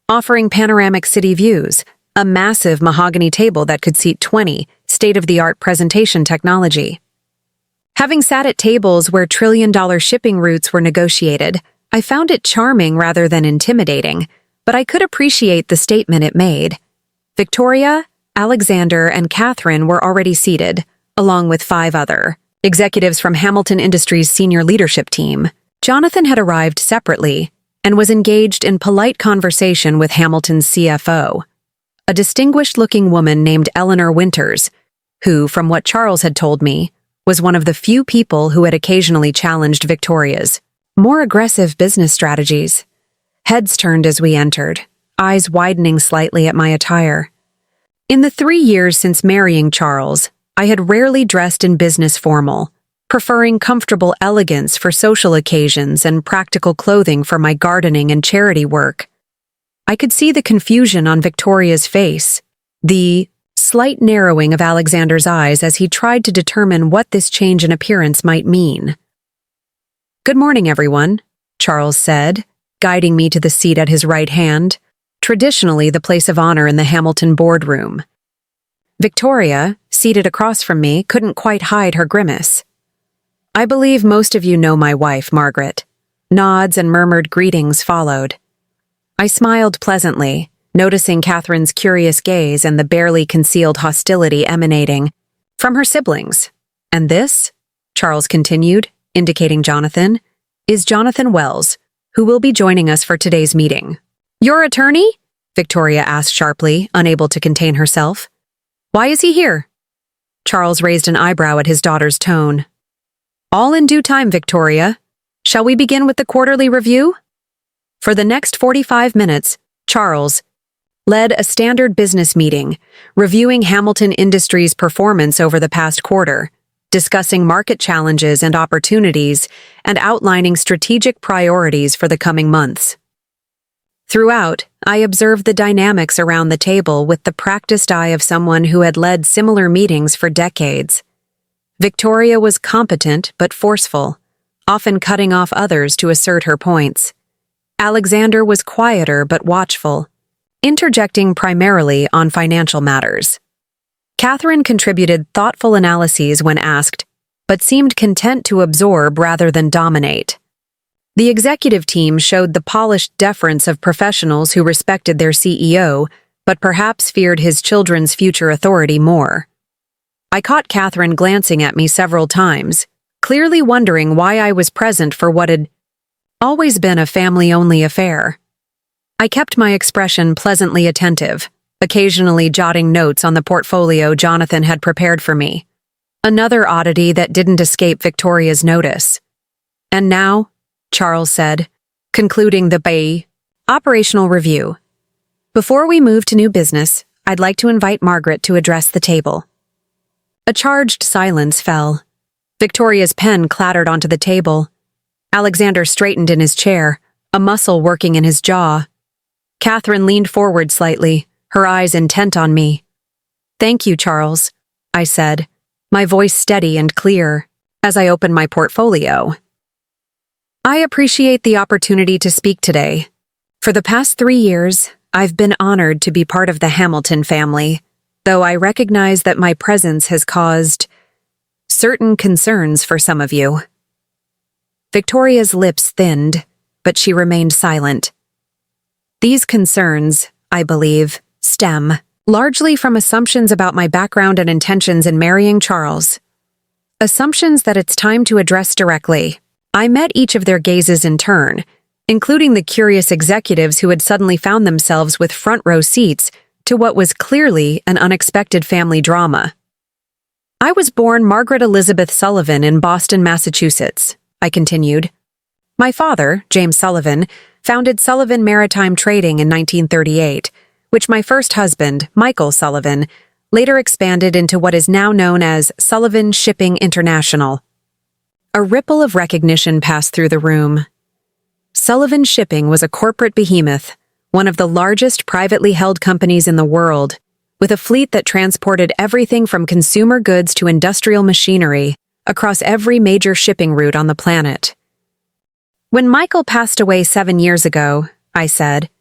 offering panoramic city views, a massive mahogany table that could seat 20, state-of-the-art presentation technology. Having sat at tables where trillion-dollar shipping routes were negotiated, I found it charming rather than intimidating, but I could appreciate the statement it made. Victoria, Alexander, and Catherine were already seated, along with 5 other executives from Hamilton Industries' senior leadership team. Jonathan had arrived separately and was engaged in polite conversation with Hamilton's CFO, a distinguished-looking woman named Eleanor Winters, who, from what Charles had told me, was one of the few people who had occasionally challenged Victoria's more aggressive business strategies. Heads turned as we entered, eyes widening slightly at my attire. In the 3 years since marrying Charles, I had rarely dressed in business formal, preferring comfortable elegance for social occasions and practical clothing for my gardening and charity work. I could see the confusion on Victoria's face, the slight narrowing of Alexander's eyes as he tried to determine what this change in appearance might mean. "Good morning, everyone," Charles said, guiding me to the seat at his right hand, traditionally the place of honor in the Hamilton boardroom. Victoria, seated across from me, couldn't quite hide her grimace. "I believe most of you know my wife, Margaret." Nods and murmured greetings followed. I smiled pleasantly, noticing Catherine's curious gaze and the barely concealed hostility emanating from her siblings, And this, Charles continued, indicating Jonathan, is Jonathan Wells, who will be joining us for today's meeting. Your attorney? Victoria asked sharply, unable to contain herself. Why is he here? Charles raised an eyebrow at his daughter's tone. All in due time, Victoria. Shall we begin with the quarterly review? For the next 45 minutes, Charles led a standard business meeting, reviewing Hamilton Industries' performance over the past quarter, discussing market challenges and opportunities, and outlining strategic priorities for the coming months. Throughout, I observed the dynamics around the table with the practiced eye of someone who had led similar meetings for decades. Victoria was competent but forceful, often cutting off others to assert her points. Alexander was quieter but watchful, interjecting primarily on financial matters. Catherine contributed thoughtful analyses when asked, but seemed content to absorb rather than dominate. The executive team showed the polished deference of professionals who respected their CEO, but perhaps feared his children's future authority more. I caught Catherine glancing at me several times, clearly wondering why I was present for what had always been a family-only affair. I kept my expression pleasantly attentive, occasionally jotting notes on the portfolio Jonathan had prepared for me. Another oddity that didn't escape Victoria's notice. And now, Charles said, concluding the operational review. Before we move to new business, I'd like to invite Margaret to address the table. A charged silence fell. Victoria's pen clattered onto the table. Alexander straightened in his chair, a muscle working in his jaw. Catherine leaned forward slightly, her eyes intent on me. Thank you, Charles, I said, my voice steady and clear, as I opened my portfolio. I appreciate the opportunity to speak today. For the past 3 years, I've been honored to be part of the Hamilton family, though I recognize that my presence has caused certain concerns for some of you. Victoria's lips thinned, but she remained silent. These concerns, I believe, stem largely from assumptions about my background and intentions in marrying Charles. Assumptions that it's time to address directly. I met each of their gazes in turn, including the curious executives who had suddenly found themselves with front-row seats to what was clearly an unexpected family drama. I was born Margaret Elizabeth Sullivan in Boston, Massachusetts, I continued. My father, James Sullivan, founded Sullivan Maritime Trading in 1938, which my first husband, Michael Sullivan, later expanded into what is now known as Sullivan Shipping International. A ripple of recognition passed through the room. Sullivan Shipping was a corporate behemoth, one of the largest privately held companies in the world, with a fleet that transported everything from consumer goods to industrial machinery across every major shipping route on the planet. When Michael passed away 7 years ago, I said,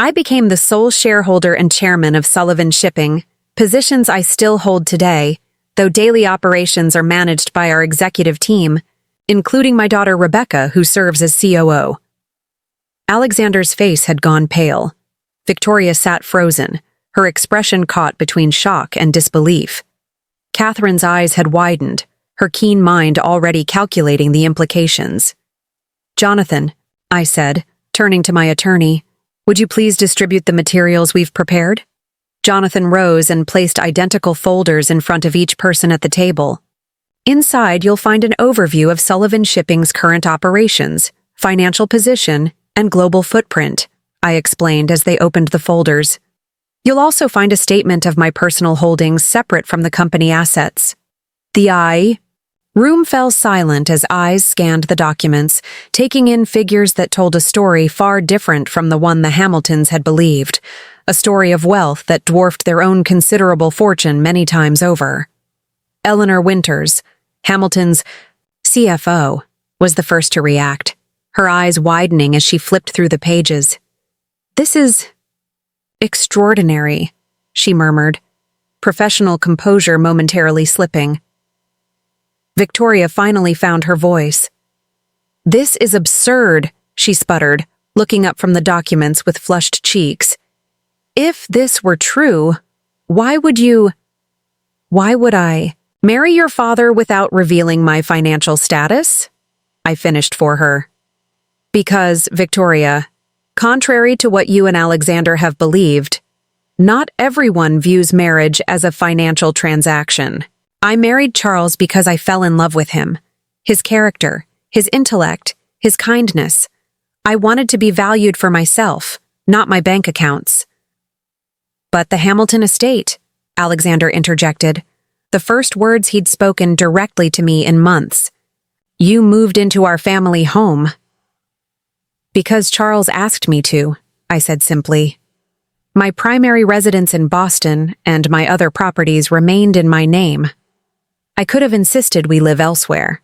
I became the sole shareholder and chairman of Sullivan Shipping, positions I still hold today, though daily operations are managed by our executive team, including my daughter Rebecca, who serves as COO. Alexander's face had gone pale. Victoria sat frozen, her expression caught between shock and disbelief. Catherine's eyes had widened, her keen mind already calculating the implications. Jonathan, I said, turning to my attorney, would you please distribute the materials we've prepared? Jonathan rose and placed identical folders in front of each person at the table. Inside, you'll find an overview of Sullivan Shipping's current operations, financial position, and global footprint, I explained as they opened the folders. You'll also find a statement of my personal holdings separate from the company assets. The room fell silent as eyes scanned the documents, taking in figures that told a story far different from the one the Hamiltons had believed, a story of wealth that dwarfed their own considerable fortune many times over. Eleanor Winters, Hamilton's CFO, was the first to react, her eyes widening as she flipped through the pages. This is extraordinary, she murmured, professional composure momentarily slipping. Victoria finally found her voice. This is absurd, she sputtered, looking up from the documents with flushed cheeks. If this were true, why would I? Marry your father without revealing my financial status? I finished for her. Because, Victoria, contrary to what you and Alexander have believed, not everyone views marriage as a financial transaction. I married Charles because I fell in love with him. His character, his intellect, his kindness. I wanted to be valued for myself, not my bank accounts. But the Hamilton estate, Alexander interjected, the first words he'd spoken directly to me in months. You moved into our family home. Because Charles asked me to, I said simply. My primary residence in Boston and my other properties remained in my name. I could have insisted we live elsewhere.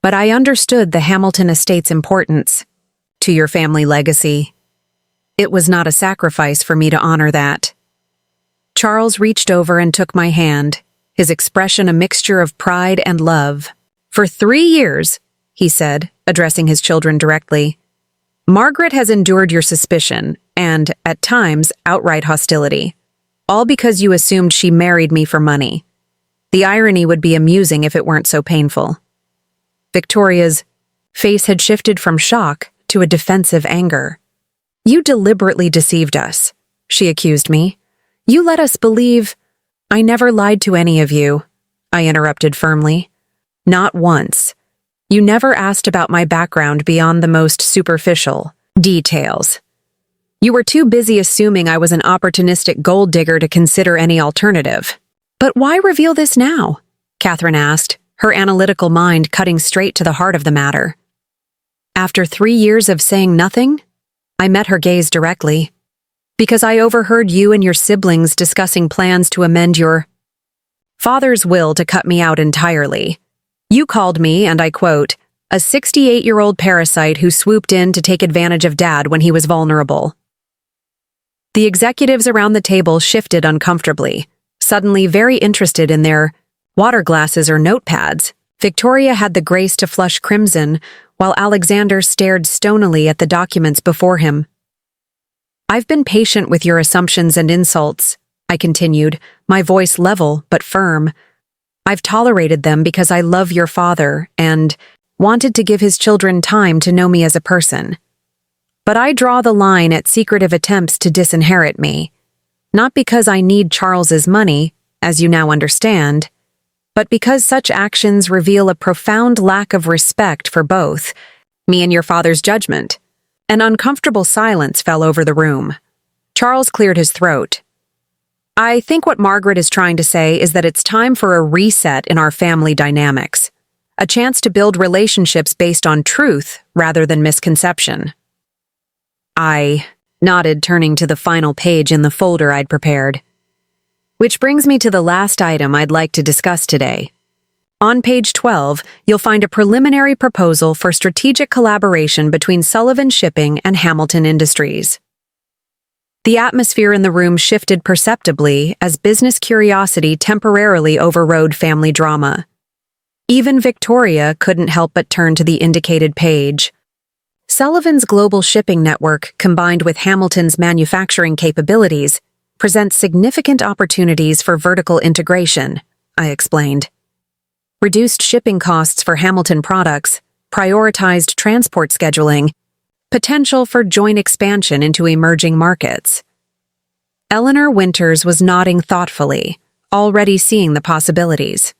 But I understood the Hamilton estate's importance to your family legacy. It was not a sacrifice for me to honor that. Charles reached over and took my hand, his expression a mixture of pride and love. For 3 years, he said, addressing his children directly, Margaret has endured your suspicion and, at times, outright hostility, all because you assumed she married me for money. The irony would be amusing if it weren't so painful. Victoria's face had shifted from shock to a defensive anger. You deliberately deceived us, she accused me. You let us believe— I never lied to any of you, I interrupted firmly. Not once. You never asked about my background beyond the most superficial details. You were too busy assuming I was an opportunistic gold digger to consider any alternative. But why reveal this now? Catherine asked, her analytical mind cutting straight to the heart of the matter. After 3 years of saying nothing, I met her gaze directly. Because I overheard you and your siblings discussing plans to amend your father's will to cut me out entirely. You called me, and I quote, a 68-year-old parasite who swooped in to take advantage of Dad when he was vulnerable. The executives around the table shifted uncomfortably, suddenly very interested in their water glasses or notepads. Victoria had the grace to flush crimson, while Alexander stared stonily at the documents before him. I've been patient with your assumptions and insults, I continued, my voice level but firm. I've tolerated them because I love your father and wanted to give his children time to know me as a person. But I draw the line at secretive attempts to disinherit me, not because I need Charles's money, as you now understand, but because such actions reveal a profound lack of respect for both me and your father's judgment. An uncomfortable silence fell over the room. Charles cleared his throat. I think what Margaret is trying to say is that it's time for a reset in our family dynamics, a chance to build relationships based on truth rather than misconception. I nodded, turning to the final page in the folder I'd prepared. Which brings me to the last item I'd like to discuss today. On page 12, you'll find a preliminary proposal for strategic collaboration between Sullivan Shipping and Hamilton Industries. The atmosphere in the room shifted perceptibly as business curiosity temporarily overrode family drama. Even Victoria couldn't help but turn to the indicated page. Sullivan's global shipping network, combined with Hamilton's manufacturing capabilities, presents significant opportunities for vertical integration, I explained. Reduced shipping costs for Hamilton products, prioritized transport scheduling, potential for joint expansion into emerging markets. Eleanor Winters was nodding thoughtfully, already seeing the possibilities.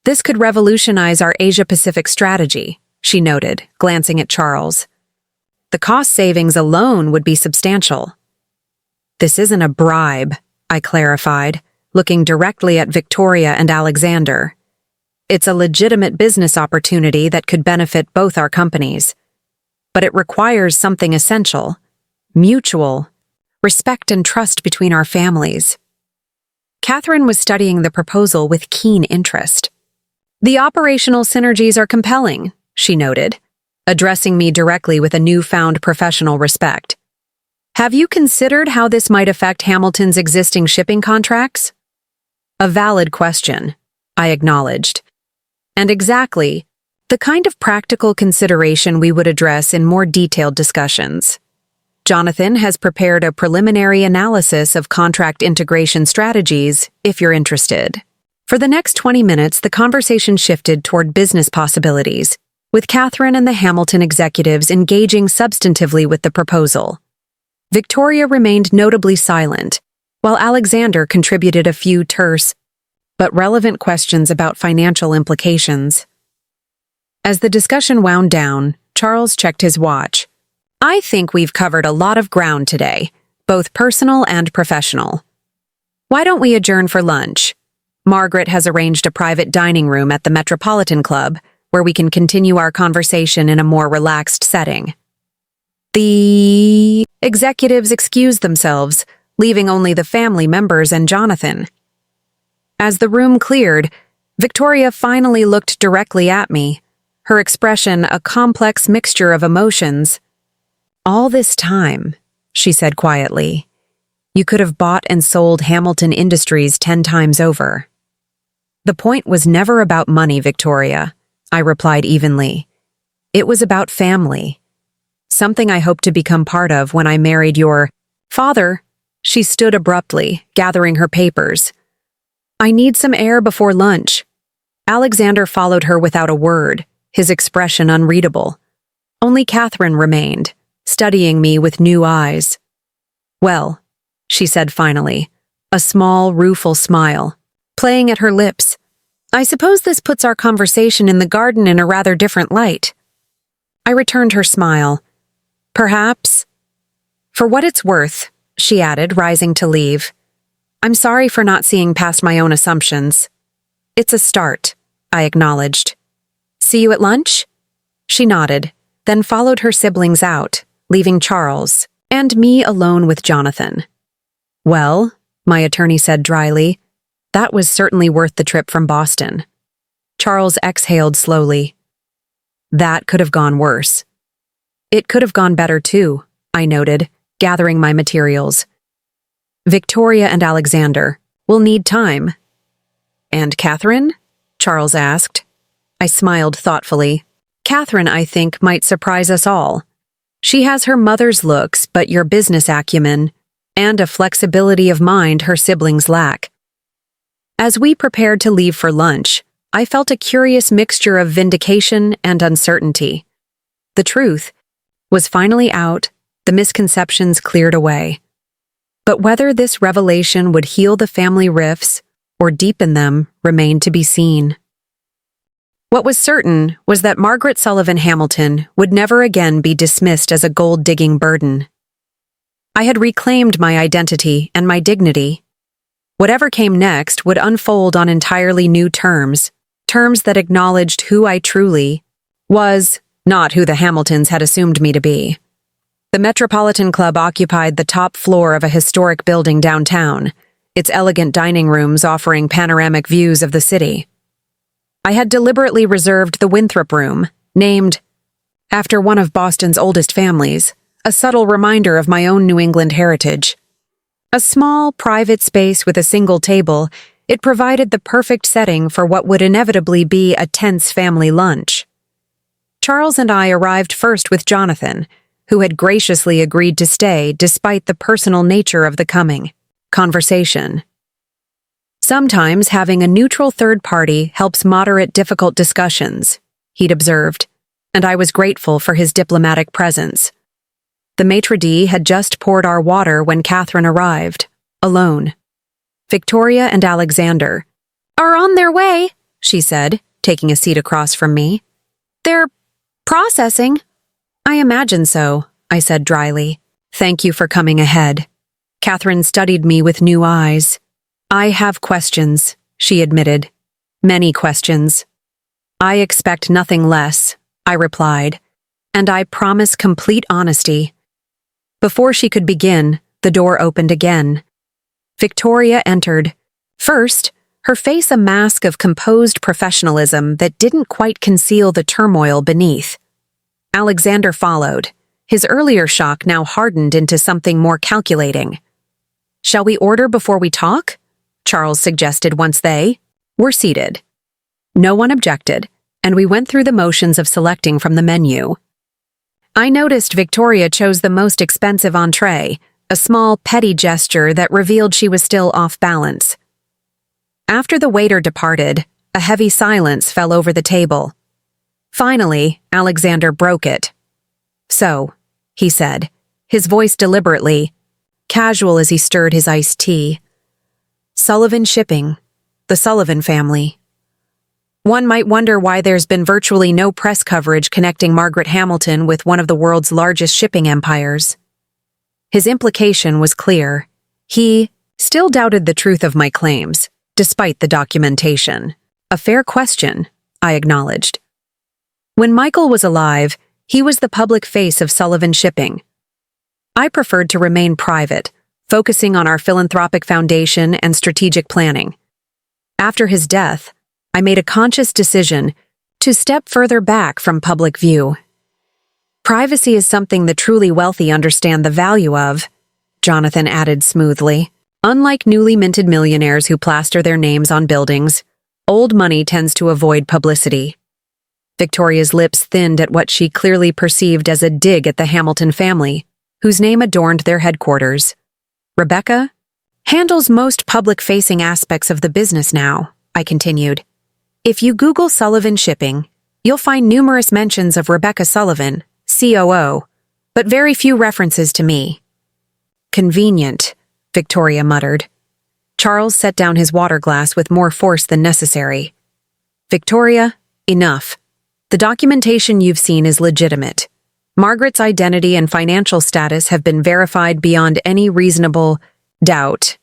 This could revolutionize our Asia-Pacific strategy, she noted, glancing at Charles. The cost savings alone would be substantial. This isn't a bribe, I clarified, looking directly at Victoria and Alexander. It's a legitimate business opportunity that could benefit both our companies. But it requires something essential: mutual respect and trust between our families. Catherine was studying the proposal with keen interest. The operational synergies are compelling, she noted, addressing me directly with a newfound professional respect. Have you considered how this might affect Hamilton's existing shipping contracts? A valid question, I acknowledged. And exactly the kind of practical consideration we would address in more detailed discussions. Jonathan has prepared a preliminary analysis of contract integration strategies, if you're interested. For the next 20 minutes, the conversation shifted toward business possibilities, with Catherine and the Hamilton executives engaging substantively with the proposal. Victoria remained notably silent, while Alexander contributed a few terse but relevant questions about financial implications. As the discussion wound down, Charles checked his watch. "I think we've covered a lot of ground today, both personal and professional. Why don't we adjourn for lunch? Margaret has arranged a private dining room at the Metropolitan Club where we can continue our conversation in a more relaxed setting." The executives excused themselves, leaving only the family members and Jonathan. As the room cleared, Victoria finally looked directly at me, her expression a complex mixture of emotions. "All this time," she said quietly, "you could have bought and sold Hamilton Industries 10 times over." "The point was never about money, Victoria," I replied evenly. "It was about family. Something I hoped to become part of when I married your father." She stood abruptly, gathering her papers. "I need some air before lunch." Alexander followed her without a word, his expression unreadable. Only Catherine remained, studying me with new eyes. "Well," she said finally, a small, rueful smile playing at her lips, "I suppose this puts our conversation in the garden in a rather different light." I returned her smile. "Perhaps." "For what it's worth," she added, rising to leave, "I'm sorry for not seeing past my own assumptions." "It's a start," I acknowledged. "See you at lunch?" She nodded, then followed her siblings out, leaving Charles and me alone with Jonathan. "Well," my attorney said dryly, "that was certainly worth the trip from Boston." Charles exhaled slowly. "That could have gone worse." "It could have gone better too," I noted, gathering my materials. "Victoria and Alexander will need time." "And Catherine?" Charles asked. I smiled thoughtfully. "Catherine, I think, might surprise us all. She has her mother's looks, but your business acumen, and a flexibility of mind her siblings lack." As we prepared to leave for lunch, I felt a curious mixture of vindication and uncertainty. The truth was finally out, the misconceptions cleared away. But whether this revelation would heal the family rifts or deepen them remained to be seen. What was certain was that Margaret Sullivan Hamilton would never again be dismissed as a gold-digging burden. I had reclaimed my identity and my dignity. Whatever came next would unfold on entirely new terms, terms that acknowledged who I truly was, not who the Hamiltons had assumed me to be. The Metropolitan Club occupied the top floor of a historic building downtown, its elegant dining rooms offering panoramic views of the city. I had deliberately reserved the Winthrop Room, named after one of Boston's oldest families, a subtle reminder of my own New England heritage. A small, private space with a single table, it provided the perfect setting for what would inevitably be a tense family lunch. Charles and I arrived first with Jonathan, who had graciously agreed to stay despite the personal nature of the coming conversation. "Sometimes having a neutral third party helps moderate difficult discussions," he'd observed, and I was grateful for his diplomatic presence. The maitre d' had just poured our water when Catherine arrived, alone. "Victoria and Alexander are on their way," she said, taking a seat across from me. "They're processing." "I imagine so," I said dryly. "Thank you for coming ahead." Catherine studied me with new eyes. "I have questions," she admitted. "Many questions." "I expect nothing less," I replied, "and I promise complete honesty." Before she could begin, the door opened again. Victoria entered. First, her face a mask of composed professionalism that didn't quite conceal the turmoil beneath. Alexander followed, his earlier shock now hardened into something more calculating. "Shall we order before we talk?" Charles suggested once they were seated. No one objected, and we went through the motions of selecting from the menu. I noticed Victoria chose the most expensive entree, a small, petty gesture that revealed she was still off balance. After the waiter departed, a heavy silence fell over the table. Finally, Alexander broke it. "So," he said, his voice deliberately, casual as he stirred his iced tea. "Sullivan Shipping, the Sullivan family. One might wonder why there's been virtually no press coverage connecting Margaret Hamilton with one of the world's largest shipping empires." His implication was clear. He still doubted the truth of my claims, despite the documentation. "A fair question," I acknowledged. "When Michael was alive, he was the public face of Sullivan Shipping. I preferred to remain private, focusing on our philanthropic foundation and strategic planning. After his death, I made a conscious decision to step further back from public view. Privacy is something the truly wealthy understand the value of," Jonathan added smoothly. "Unlike newly minted millionaires who plaster their names on buildings, old money tends to avoid publicity." Victoria's lips thinned at what she clearly perceived as a dig at the Hamilton family, whose name adorned their headquarters. "Rebecca handles most public-facing aspects of the business now," I continued. "If you Google Sullivan Shipping, you'll find numerous mentions of Rebecca Sullivan, COO, but very few references to me." "Convenient," Victoria muttered. Charles set down his water glass with more force than necessary. "Victoria, enough. The documentation you've seen is legitimate. Margaret's identity and financial status have been verified beyond any reasonable doubt.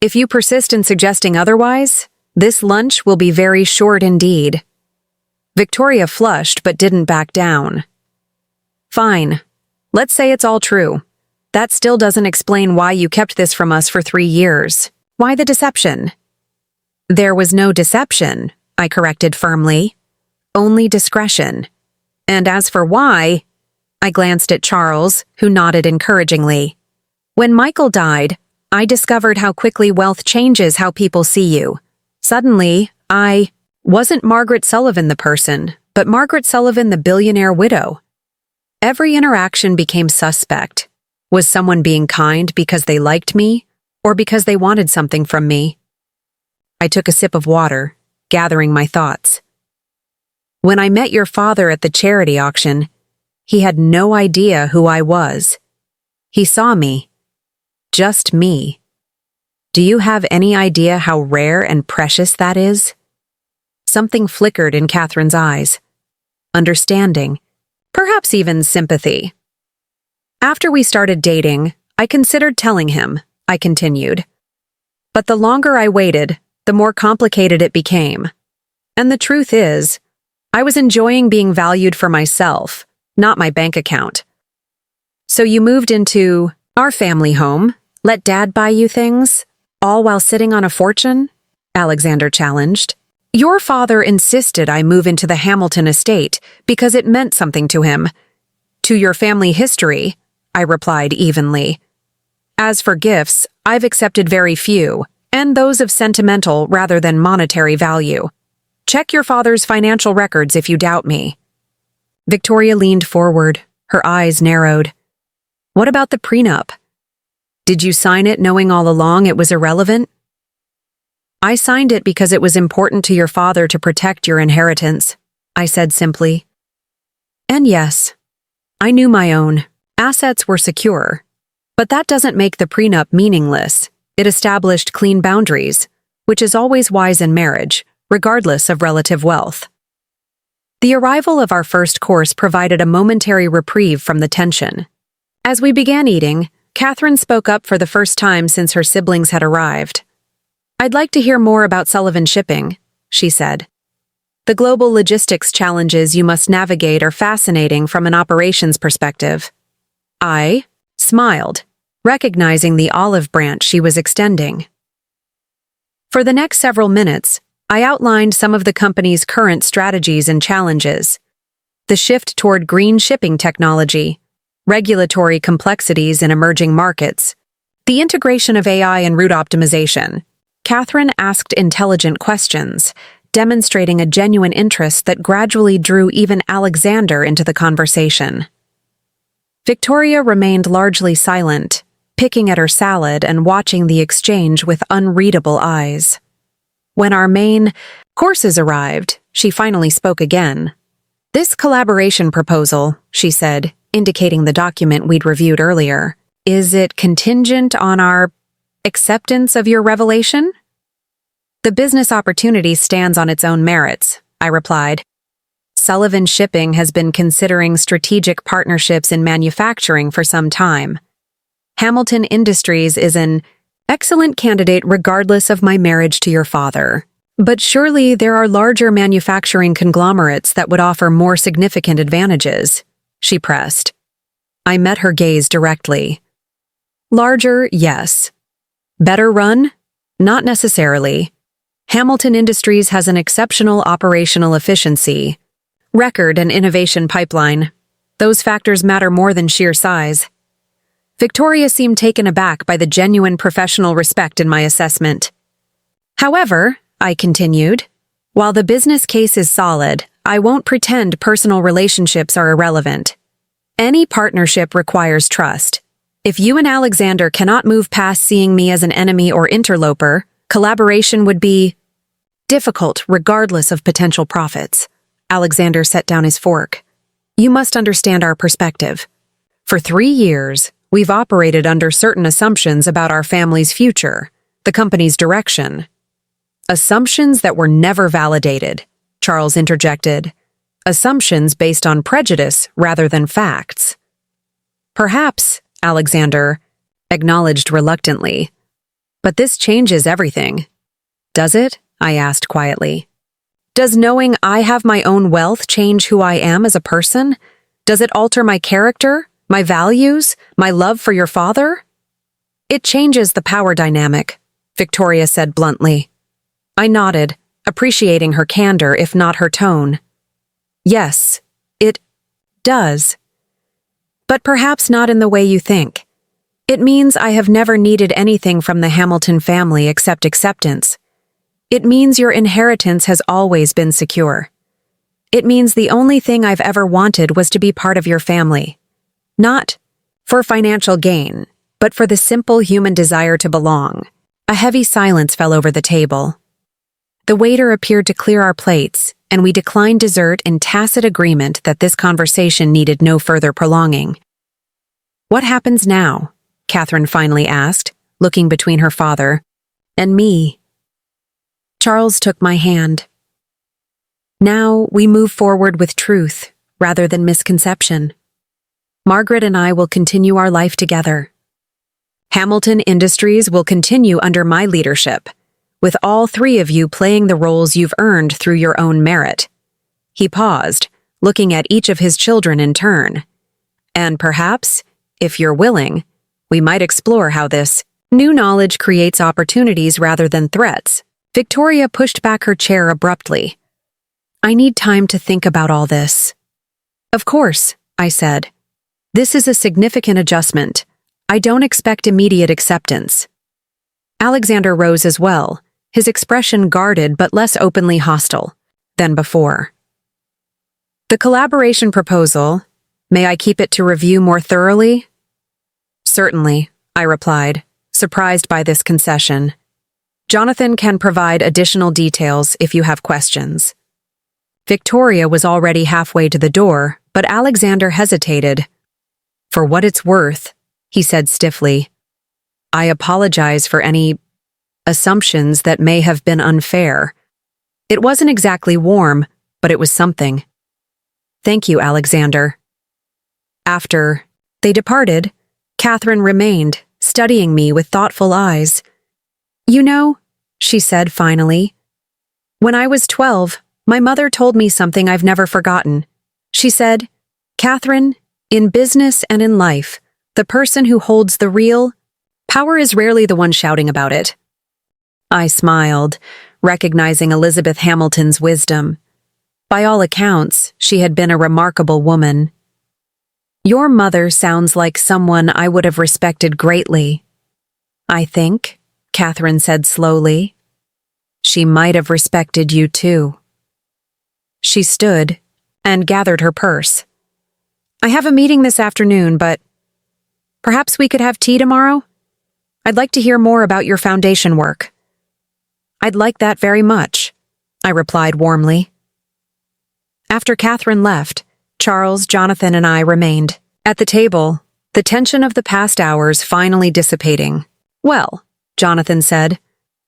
If you persist in suggesting otherwise, this lunch will be very short indeed." Victoria flushed but didn't back down. "Fine. Let's say it's all true. That still doesn't explain why you kept this from us for 3 years. Why the deception?" "There was no deception," I corrected firmly. "Only discretion. And as for why," I glanced at Charles, who nodded encouragingly. "When Michael died, I discovered how quickly wealth changes how people see you. Suddenly, I wasn't Margaret Sullivan the person, but Margaret Sullivan the billionaire widow. Every interaction became suspect. Was someone being kind because they liked me, or because they wanted something from me?" I took a sip of water, gathering my thoughts. "When I met your father at the charity auction, he had no idea who I was. He saw me. Just me. Do you have any idea how rare and precious that is?" Something flickered in Catherine's eyes. Understanding. Perhaps even sympathy. "After we started dating, I considered telling him," I continued. "But the longer I waited, the more complicated it became. And the truth is, I was enjoying being valued for myself, not my bank account." "So you moved into our family home, let Dad buy you things, all while sitting on a fortune?" Alexander challenged. "Your father insisted I move into the Hamilton estate because it meant something to him." "To your family history," I replied evenly. "As for gifts, I've accepted very few, and those of sentimental rather than monetary value. Check your father's financial records if you doubt me." Victoria leaned forward, her eyes narrowed. "What about the prenup? Did you sign it knowing all along it was irrelevant?" "I signed it because it was important to your father to protect your inheritance," I said simply. "And yes, I knew my own assets were secure. But that doesn't make the prenup meaningless. It established clean boundaries, which is always wise in marriage, regardless of relative wealth." The arrival of our first course provided a momentary reprieve from the tension. As we began eating, Catherine spoke up for the first time since her siblings had arrived. "I'd like to hear more about Sullivan Shipping," she said. "The global logistics challenges you must navigate are fascinating from an operations perspective." I smiled, recognizing the olive branch she was extending. For the next several minutes, I outlined some of the company's current strategies and challenges. The shift toward green shipping technology, regulatory complexities in emerging markets, the integration of AI and route optimization. Catherine asked intelligent questions, demonstrating a genuine interest that gradually drew even Alexander into the conversation. Victoria remained largely silent, picking at her salad and watching the exchange with unreadable eyes. When our main courses arrived, she finally spoke again. "This collaboration proposal," she said, indicating the document we'd reviewed earlier, "is it contingent on our acceptance of your revelation?" "The business opportunity stands on its own merits," I replied. "Sullivan Shipping has been considering strategic partnerships in manufacturing for some time. Hamilton Industries is an excellent candidate regardless of my marriage to your father. But surely there are larger manufacturing conglomerates that would offer more significant advantages," she pressed. I met her gaze directly. "Larger, yes. Better run? Not necessarily. Hamilton Industries has an exceptional operational efficiency, record and innovation pipeline. Those factors matter more than sheer size." Victoria seemed taken aback by the genuine professional respect in my assessment. "However," I continued, "while the business case is solid, I won't pretend personal relationships are irrelevant. Any partnership requires trust. If you and Alexander cannot move past seeing me as an enemy or interloper, collaboration would be difficult regardless of potential profits." Alexander set down his fork. "You must understand our perspective. For 3 years, we've operated under certain assumptions about our family's future, the company's direction." "Assumptions that were never validated," Charles interjected. "Assumptions based on prejudice rather than facts." "Perhaps," Alexander acknowledged reluctantly. "But this changes everything." "Does it?" I asked quietly. "Does knowing I have my own wealth change who I am as a person? Does it alter my character, my values, my love for your father?" "It changes the power dynamic," Victoria said bluntly. I nodded, appreciating her candor if not her tone. "Yes, it does. But perhaps not in the way you think. It means I have never needed anything from the Hamilton family except acceptance. It means your inheritance has always been secure. It means the only thing I've ever wanted was to be part of your family. Not for financial gain, but for the simple human desire to belong." A heavy silence fell over the table. The waiter appeared to clear our plates, and we declined dessert in tacit agreement that this conversation needed no further prolonging. "What happens now?" Catherine finally asked, looking between her father and me. Charles took my hand. "Now we move forward with truth, rather than misconception. Margaret and I will continue our life together. Hamilton Industries will continue under my leadership, with all 3 of you playing the roles you've earned through your own merit." He paused, looking at each of his children in turn. "And perhaps, if you're willing, we might explore how this new knowledge creates opportunities rather than threats." Victoria pushed back her chair abruptly. "I need time to think about all this." "Of course," I said. "This is a significant adjustment. I don't expect immediate acceptance." Alexander rose as well, his expression guarded but less openly hostile than before. "The collaboration proposal, may I keep it to review more thoroughly?" "Certainly," I replied, surprised by this concession. "Jonathan can provide additional details if you have questions." Victoria was already halfway to the door, but Alexander hesitated. "For what it's worth," he said stiffly, "I apologize for any assumptions that may have been unfair. It wasn't exactly warm, but it was something." "Thank you, Alexander." After they departed, Catherine remained, studying me with thoughtful eyes. "You know," she said finally, "when I was 12, my mother told me something I've never forgotten. She said, 'Catherine, in business and in life, the person who holds the real power is rarely the one shouting about it.'" I smiled, recognizing Elizabeth Hamilton's wisdom. By all accounts, she had been a remarkable woman. "Your mother sounds like someone I would have respected greatly." "I think," Catherine said slowly, "she might have respected you too." She stood and gathered her purse. "I have a meeting this afternoon, but perhaps we could have tea tomorrow? I'd like to hear more about your foundation work." I'd like that very much, I replied warmly. After Catherine left, Charles, Jonathan, and I remained. At the table, the tension of the past hours finally dissipating. Well, Jonathan said,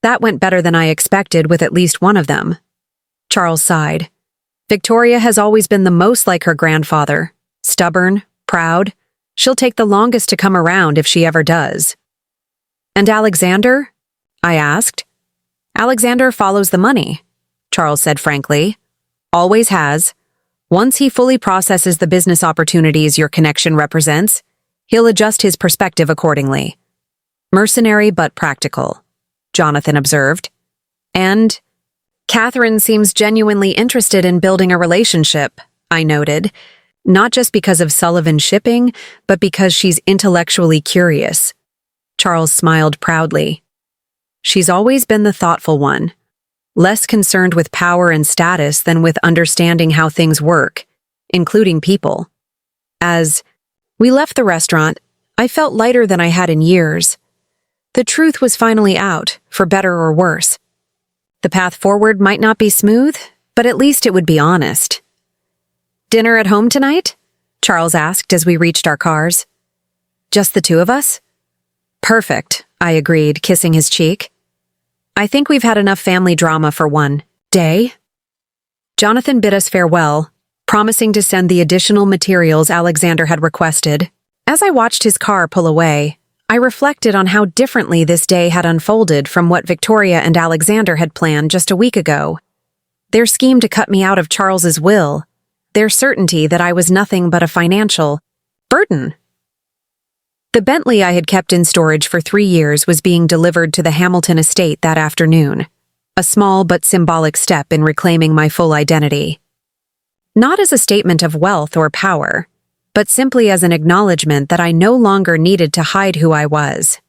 that went better than I expected with at least one of them. Charles sighed. Victoria has always been the most like her grandfather. Stubborn, proud. She'll take the longest to come around if she ever does. And Alexander? I asked. Alexander follows the money, Charles said frankly. Always has. Once he fully processes the business opportunities your connection represents, he'll adjust his perspective accordingly. Mercenary but practical, Jonathan observed. And Catherine seems genuinely interested in building a relationship, I noted, not just because of Sullivan Shipping, but because she's intellectually curious. Charles smiled proudly. She's always been the thoughtful one, less concerned with power and status than with understanding how things work, including people. As we left the restaurant, I felt lighter than I had in years. The truth was finally out, for better or worse. The path forward might not be smooth, but at least it would be honest. Dinner at home tonight? Charles asked as we reached our cars. Just the two of us? Perfect, I agreed, kissing his cheek. I think we've had enough family drama for one day. Jonathan bid us farewell, promising to send the additional materials Alexander had requested. As I watched his car pull away, I reflected on how differently this day had unfolded from what Victoria and Alexander had planned just a week ago. Their scheme to cut me out of Charles's will, their certainty that I was nothing but a financial burden. The Bentley I had kept in storage for 3 years was being delivered to the Hamilton estate that afternoon, a small but symbolic step in reclaiming my full identity. Not as a statement of wealth or power, but simply as an acknowledgement that I no longer needed to hide who I was.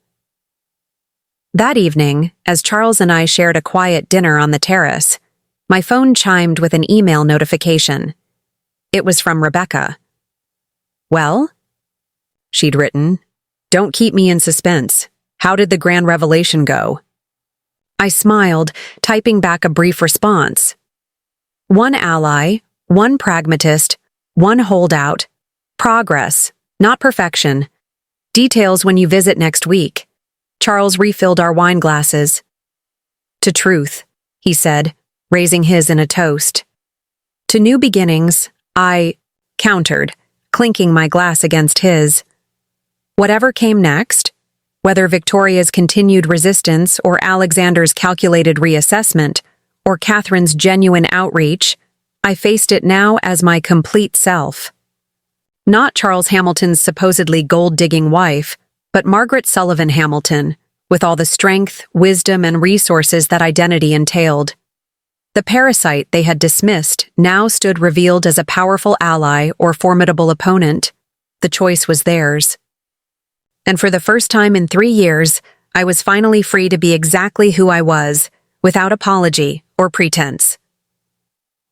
That evening, as Charles and I shared a quiet dinner on the terrace, my phone chimed with an email notification. It was from Rebecca. Well? She'd written, "Don't keep me in suspense. How did the grand revelation go?" I smiled, typing back a brief response. One ally, one pragmatist, one holdout. Progress, not perfection. Details when you visit next week. Charles refilled our wine glasses. To truth, he said, raising his in a toast. To new beginnings, I countered, clinking my glass against his. Whatever came next, whether Victoria's continued resistance or Alexander's calculated reassessment, or Catherine's genuine outreach, I faced it now as my complete self. Not Charles Hamilton's supposedly gold-digging wife, but Margaret Sullivan Hamilton, with all the strength, wisdom, and resources that identity entailed. The parasite they had dismissed now stood revealed as a powerful ally or formidable opponent. The choice was theirs. And for the first time in 3 years, I was finally free to be exactly who I was, without apology or pretense.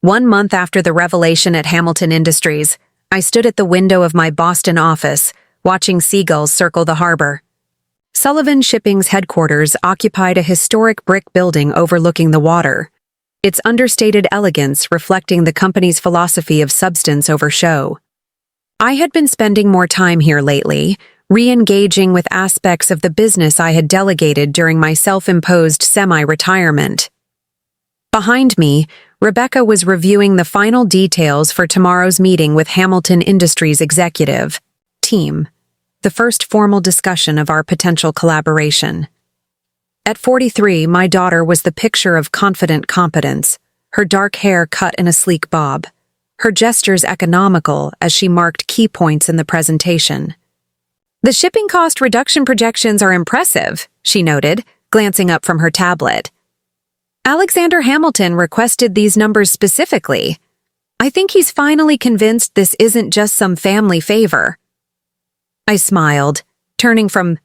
1 month after the revelation at Hamilton Industries, I stood at the window of my Boston office, watching seagulls circle the harbor. Sullivan Shipping's headquarters occupied a historic brick building overlooking the water, its understated elegance reflecting the company's philosophy of substance over show. I had been spending more time here lately, re-engaging with aspects of the business I had delegated during my self-imposed semi-retirement. Behind me, Rebecca was reviewing the final details for tomorrow's meeting with Hamilton Industries executive team, the first formal discussion of our potential collaboration. At 43, my daughter was the picture of confident competence, her dark hair cut in a sleek bob, her gestures economical as she marked key points in the presentation. "The shipping cost reduction projections are impressive," she noted, glancing up from her tablet. "Alexander Hamilton requested these numbers specifically. I think he's finally convinced this isn't just some family favor." I smiled, turning from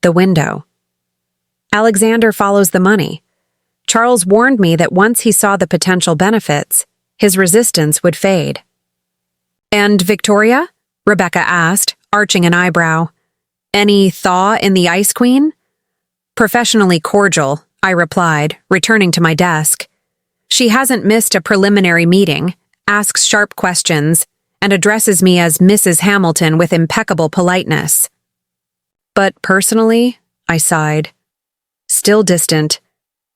the window. "Alexander follows the money. Charles warned me that once he saw the potential benefits, his resistance would fade." "And Victoria?" Rebecca asked, arching an eyebrow. "Any thaw in the Ice Queen?" "Professionally cordial," I replied, returning to my desk. She hasn't missed a preliminary meeting, asks sharp questions, and addresses me as Mrs. Hamilton with impeccable politeness. But personally, I sighed. Still distant.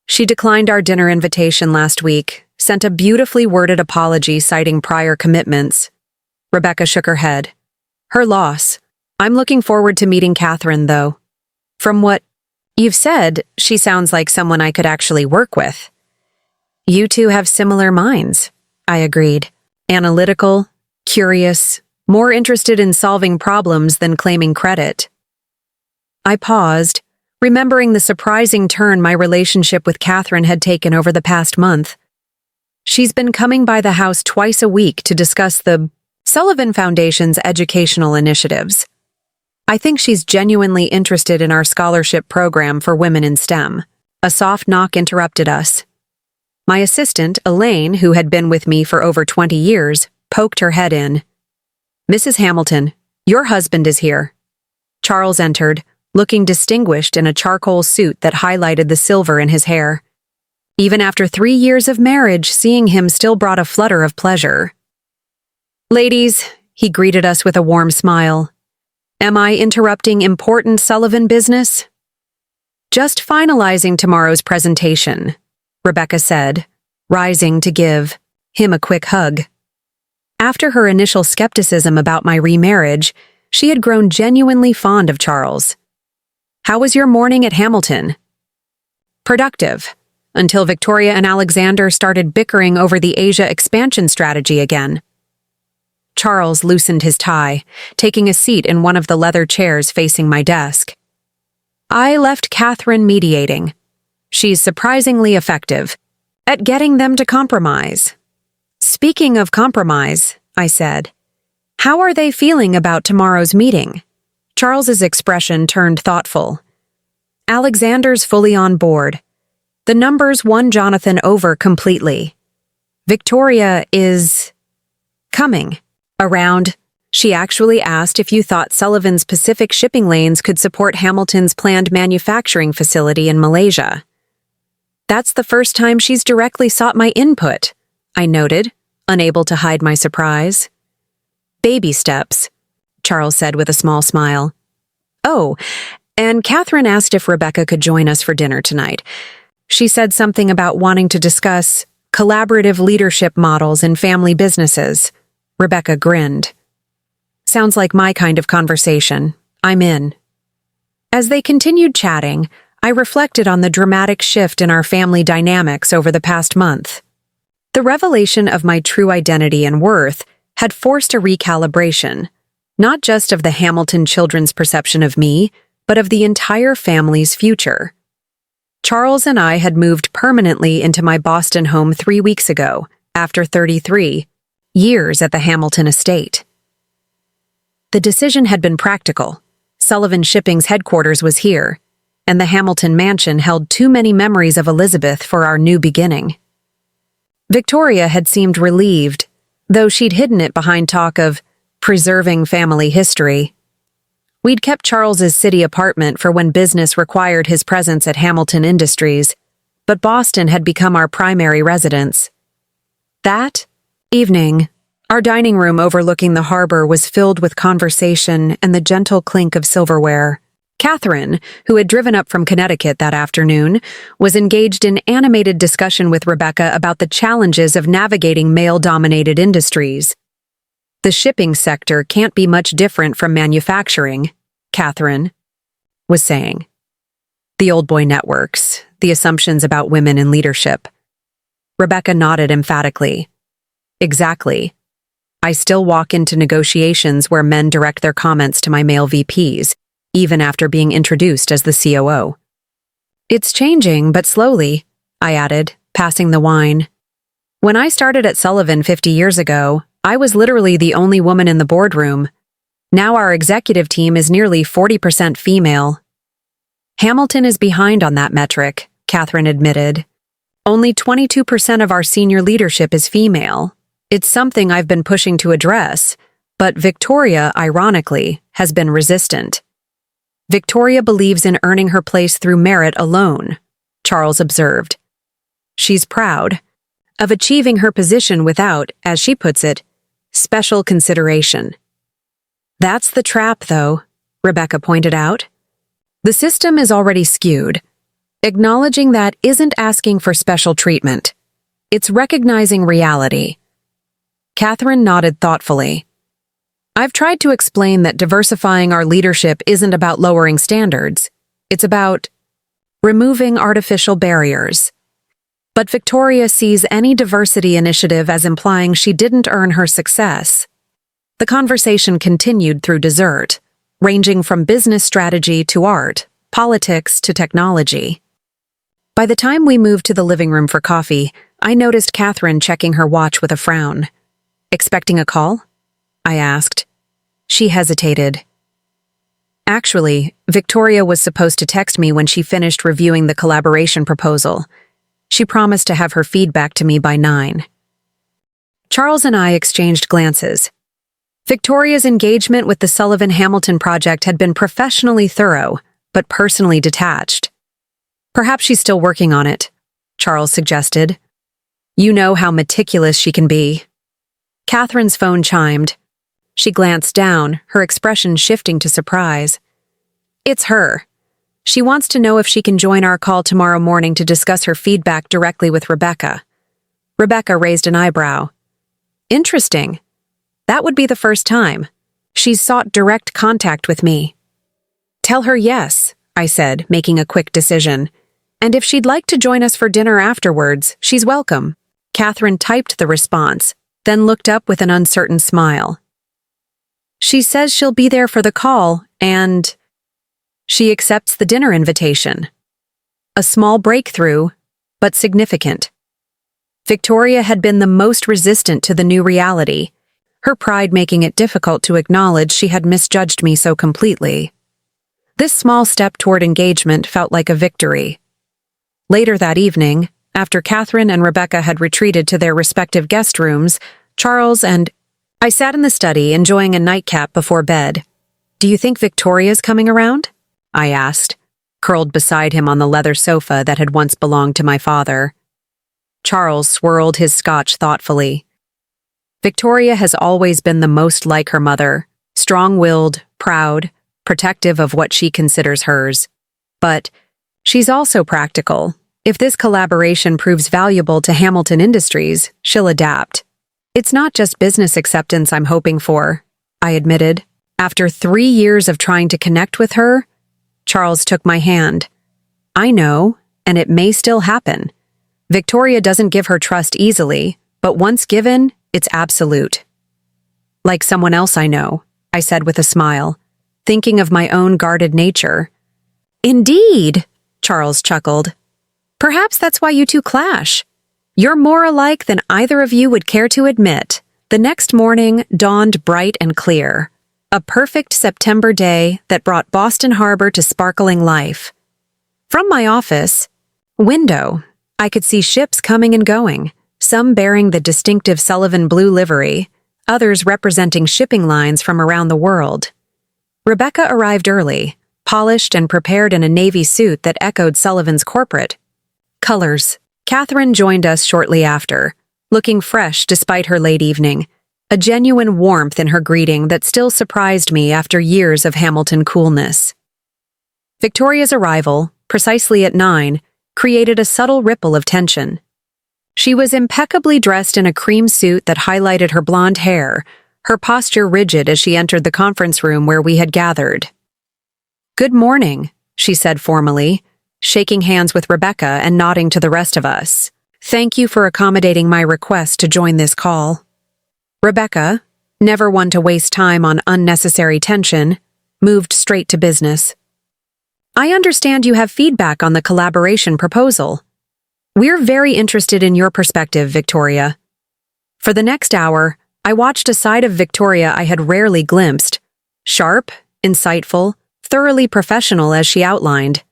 She declined our dinner invitation last week, sent a beautifully worded apology citing prior commitments. Rebecca shook her head. Her loss. I'm looking forward to meeting Catherine, though. From what you've said, she sounds like someone I could actually work with. You two have similar minds, I agreed. Analytical, curious, more interested in solving problems than claiming credit. I paused, remembering the surprising turn my relationship with Catherine had taken over the past month. She's been coming by the house twice a week to discuss the Sullivan Foundation's educational initiatives. I think she's genuinely interested in our scholarship program for women in STEM. A soft knock interrupted us. My assistant, Elaine, who had been with me for over 20 years, poked her head in. Mrs. Hamilton, your husband is here. Charles entered, looking distinguished in a charcoal suit that highlighted the silver in his hair. Even after 3 years of marriage, seeing him still brought a flutter of pleasure. Ladies, he greeted us with a warm smile. Am I interrupting important Sullivan business? Just finalizing tomorrow's presentation, Rebecca said, rising to give him a quick hug. After her initial skepticism about my remarriage, she had grown genuinely fond of Charles. How was your morning at Hamilton? Productive, until Victoria and Alexander started bickering over the Asia expansion strategy again. Charles loosened his tie, taking a seat in one of the leather chairs facing my desk. I left Catherine mediating. She's surprisingly effective at getting them to compromise. Speaking of compromise, I said, how are they feeling about tomorrow's meeting? Charles's expression turned thoughtful. Alexander's fully on board. The numbers won Jonathan over completely. Victoria is coming. Around, she actually asked if you thought Sullivan's Pacific shipping lanes could support Hamilton's planned manufacturing facility in Malaysia. That's the first time she's directly sought my input, I noted, unable to hide my surprise. Baby steps, Charles said with a small smile. Oh, and Catherine asked if Rebecca could join us for dinner tonight. She said something about wanting to discuss collaborative leadership models in family businesses. Rebecca grinned. Sounds like my kind of conversation. I'm in. As they continued chatting, I reflected on the dramatic shift in our family dynamics over the past month. The revelation of my true identity and worth had forced a recalibration, not just of the Hamilton children's perception of me, but of the entire family's future. Charles and I had moved permanently into my Boston home 3 weeks ago, after 33 years at the Hamilton estate. The decision had been practical. Sullivan Shipping's headquarters was here, and the Hamilton mansion held too many memories of Elizabeth for our new beginning. Victoria had seemed relieved, though she'd hidden it behind talk of preserving family history. We'd kept Charles's city apartment for when business required his presence at Hamilton Industries, but Boston had become our primary residence. That evening, our dining room overlooking the harbor was filled with conversation and the gentle clink of silverware. Catherine, who had driven up from Connecticut that afternoon, was engaged in animated discussion with Rebecca about the challenges of navigating male-dominated industries. The shipping sector can't be much different from manufacturing, Catherine was saying. The old boy networks, the assumptions about women in leadership. Rebecca nodded emphatically. Exactly. I still walk into negotiations where men direct their comments to my male VPs, even after being introduced as the COO. It's changing, but slowly, I added, passing the wine. When I started at Sullivan 50 years ago, I was literally the only woman in the boardroom. Now our executive team is nearly 40% female. Hamilton is behind on that metric, Catherine admitted. Only 22% of our senior leadership is female. It's something I've been pushing to address, but Victoria, ironically, has been resistant. Victoria believes in earning her place through merit alone, Charles observed. She's proud of achieving her position without, as she puts it, special consideration. That's the trap, though, Rebecca pointed out. The system is already skewed. Acknowledging that isn't asking for special treatment. It's recognizing reality. Catherine nodded thoughtfully. I've tried to explain that diversifying our leadership isn't about lowering standards. It's about removing artificial barriers. But Victoria sees any diversity initiative as implying she didn't earn her success. The conversation continued through dessert, ranging from business strategy to art, politics to technology. By the time we moved to the living room for coffee, I noticed Catherine checking her watch with a frown. Expecting a call? I asked. She hesitated. Actually, Victoria was supposed to text me when she finished reviewing the collaboration proposal. She promised to have her feedback to me by 9. Charles and I exchanged glances. Victoria's engagement with the Sullivan-Hamilton project had been professionally thorough, but personally detached. Perhaps she's still working on it, Charles suggested. You know how meticulous she can be. Catherine's phone chimed. She glanced down, her expression shifting to surprise. It's her. She wants to know if she can join our call tomorrow morning to discuss her feedback directly with Rebecca. Rebecca raised an eyebrow. Interesting. That would be the first time. She's sought direct contact with me. Tell her yes, I said, making a quick decision. And if she'd like to join us for dinner afterwards, she's welcome. Catherine typed the response, then looked up with an uncertain smile. She says she'll be there for the call, and she accepts the dinner invitation. A small breakthrough, but significant. Victoria had been the most resistant to the new reality, her pride making it difficult to acknowledge she had misjudged me so completely. This small step toward engagement felt like a victory. Later that evening, after Catherine and Rebecca had retreated to their respective guest rooms, Charles and I sat in the study enjoying a nightcap before bed. Do you think Victoria's coming around? I asked, curled beside him on the leather sofa that had once belonged to my father. Charles swirled his scotch thoughtfully. Victoria has always been the most like her mother, strong-willed, proud, protective of what she considers hers. But she's also practical. If this collaboration proves valuable to Hamilton Industries, she'll adapt. It's not just business acceptance I'm hoping for, I admitted. After 3 years of trying to connect with her, Charles took my hand. I know, and it may still happen. Victoria doesn't give her trust easily, but once given, it's absolute. Like someone else I know, I said with a smile, thinking of my own guarded nature. Indeed, Charles chuckled. Perhaps that's why you two clash. You're more alike than either of you would care to admit. The next morning dawned bright and clear. A perfect September day that brought Boston Harbor to sparkling life. From my office window, I could see ships coming and going, some bearing the distinctive Sullivan blue livery, others representing shipping lines from around the world. Rebecca arrived early, polished and prepared in a navy suit that echoed Sullivan's corporate colors. Catherine joined us shortly after, looking fresh despite her late evening, a genuine warmth in her greeting that still surprised me after years of Hamilton coolness. Victoria's arrival, precisely at 9, created a subtle ripple of tension. She was impeccably dressed in a cream suit that highlighted her blonde hair, her posture rigid as she entered the conference room where we had gathered. "Good morning," she said formally, shaking hands with Rebecca and nodding to the rest of us. "Thank you for accommodating my request to join this call." Rebecca, never one to waste time on unnecessary tension, moved straight to business. "I understand you have feedback on the collaboration proposal. We're very interested in your perspective, Victoria." For the next hour, I watched a side of Victoria I had rarely glimpsed. Sharp, insightful, thoroughly professional as she outlined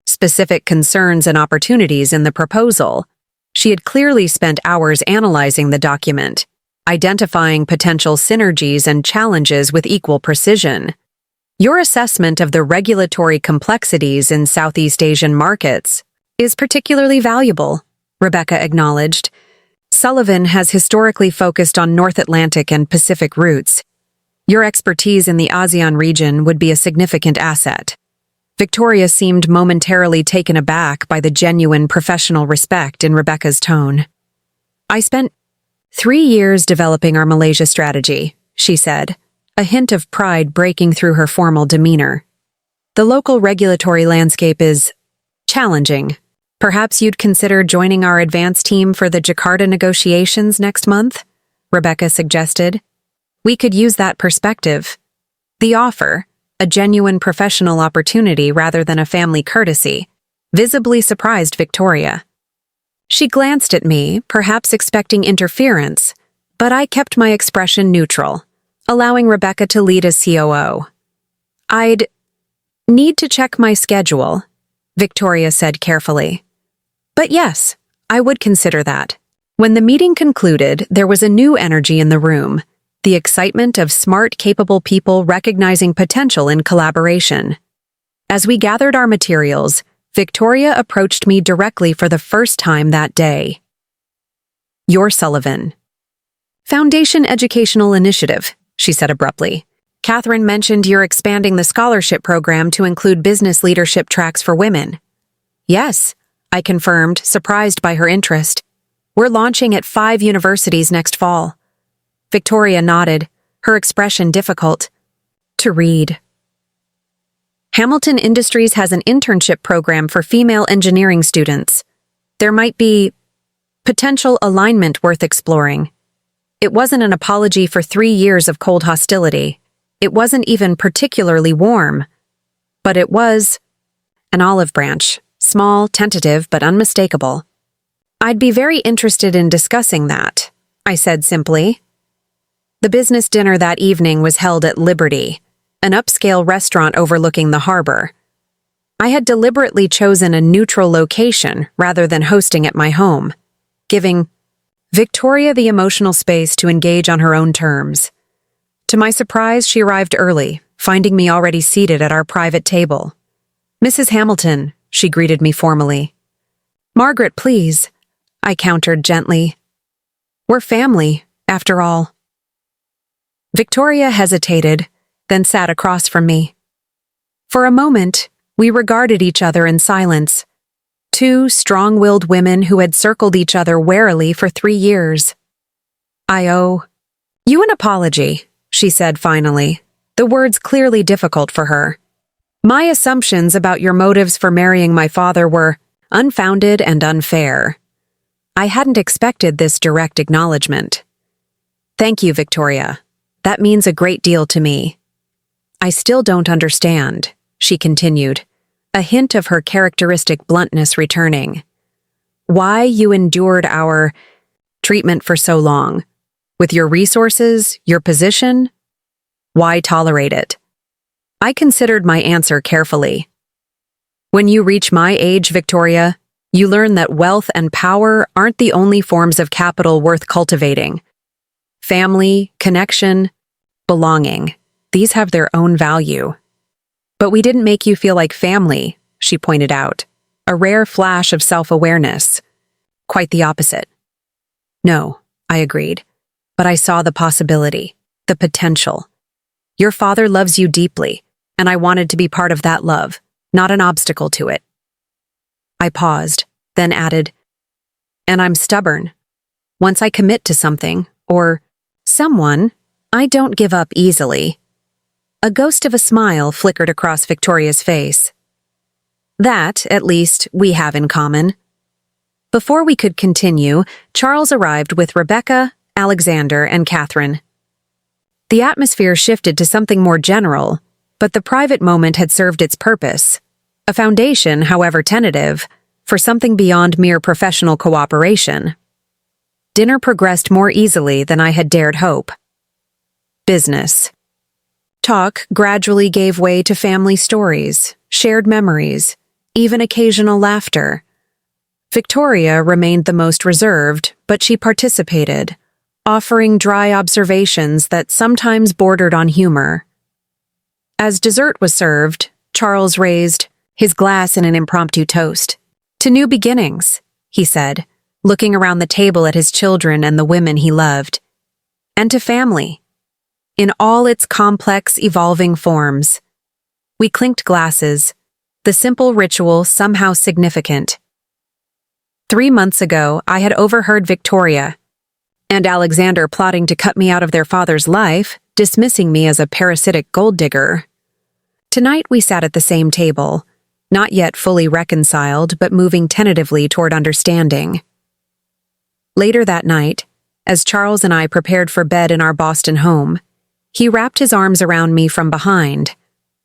specific concerns and opportunities in the proposal. She had clearly spent hours analyzing the document, identifying potential synergies and challenges with equal precision. Your assessment of the regulatory complexities in Southeast Asian markets is particularly valuable, Rebecca acknowledged. Sullivan has historically focused on North Atlantic and Pacific routes. Your expertise in the ASEAN region would be a significant asset. Victoria seemed momentarily taken aback by the genuine professional respect in Rebecca's tone. I spent 3 years developing our Malaysia strategy, she said, a hint of pride breaking through her formal demeanor. The local regulatory landscape is challenging. Perhaps you'd consider joining our advance team for the Jakarta negotiations next month? Rebecca suggested. We could use that perspective. The offer, a genuine professional opportunity rather than a family courtesy, visibly surprised Victoria. She glanced at me, perhaps expecting interference, but I kept my expression neutral, allowing Rebecca to lead as COO. I'd need to check my schedule, Victoria said carefully. But yes, I would consider that. When the meeting concluded, there was a new energy in the room, the excitement of smart, capable people recognizing potential in collaboration. As we gathered our materials, Victoria approached me directly for the first time that day. You're Sullivan. Foundation Educational Initiative, she said abruptly. Catherine mentioned you're expanding the scholarship program to include business leadership tracks for women. Yes, I confirmed, surprised by her interest. We're launching at 5 universities next fall. Victoria nodded, her expression difficult to read. Hamilton Industries has an internship program for female engineering students. There might be potential alignment worth exploring. It wasn't an apology for 3 years of cold hostility. It wasn't even particularly warm. But it was an olive branch, small, tentative, but unmistakable. I'd be very interested in discussing that, I said simply. The business dinner that evening was held at Liberty, an upscale restaurant overlooking the harbor. I had deliberately chosen a neutral location rather than hosting at my home, giving Victoria the emotional space to engage on her own terms. To my surprise, she arrived early, finding me already seated at our private table. Mrs. Hamilton, she greeted me formally. Margaret, please, I countered gently. We're family, after all. Victoria hesitated, then sat across from me. For a moment, we regarded each other in silence. 2 strong-willed women who had circled each other warily for 3 years. I owe you an apology, she said finally, the words clearly difficult for her. My assumptions about your motives for marrying my father were unfounded and unfair. I hadn't expected this direct acknowledgement. Thank you, Victoria. That means a great deal to me. I still don't understand, she continued, a hint of her characteristic bluntness returning. Why you endured our treatment for so long. With your resources, your position, why tolerate it? I considered my answer carefully. When you reach my age, Victoria, you learn that wealth and power aren't the only forms of capital worth cultivating. Family, connection, belonging, these have their own value. But we didn't make you feel like family, she pointed out, a rare flash of self-awareness. Quite the opposite. No, I agreed, but I saw the possibility, the potential. Your father loves you deeply, and I wanted to be part of that love, not an obstacle to it. I paused, then added, and I'm stubborn. Once I commit to something, or someone, I don't give up easily. A ghost of a smile flickered across Victoria's face. That, at least, we have in common. Before we could continue, Charles arrived with Rebecca, Alexander, and Catherine. The atmosphere shifted to something more general, but the private moment had served its purpose. A foundation, however tentative, for something beyond mere professional cooperation. Dinner progressed more easily than I had dared hope. Business. Talk gradually gave way to family stories, shared memories, even occasional laughter. Victoria remained the most reserved, but she participated, offering dry observations that sometimes bordered on humor. As dessert was served, Charles raised his glass in an impromptu toast To new beginnings, he said, looking around the table at his children and the women he loved. And to family, in all its complex, evolving forms. We clinked glasses, the simple ritual somehow significant. 3 months ago, I had overheard Victoria and Alexander plotting to cut me out of their father's life, dismissing me as a parasitic gold digger. Tonight we sat at the same table, not yet fully reconciled, but moving tentatively toward understanding. Later that night, as Charles and I prepared for bed in our Boston home, he wrapped his arms around me from behind,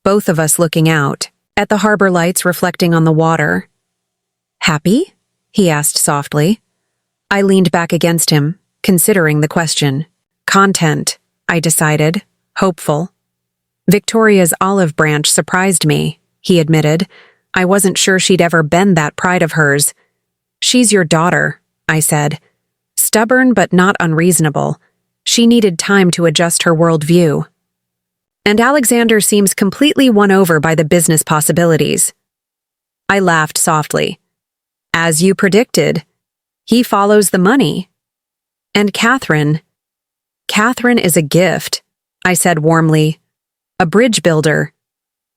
both of us looking out, at the harbor lights reflecting on the water. "Happy?" he asked softly. I leaned back against him, considering the question. Content, I decided, hopeful. Victoria's olive branch surprised me, he admitted. I wasn't sure she'd ever been that pride of hers. "She's your daughter," I said. Stubborn but not unreasonable. She needed time to adjust her worldview. And Alexander seems completely won over by the business possibilities. I laughed softly. As you predicted, he follows the money. And Catherine is a gift, I said warmly. A bridge builder.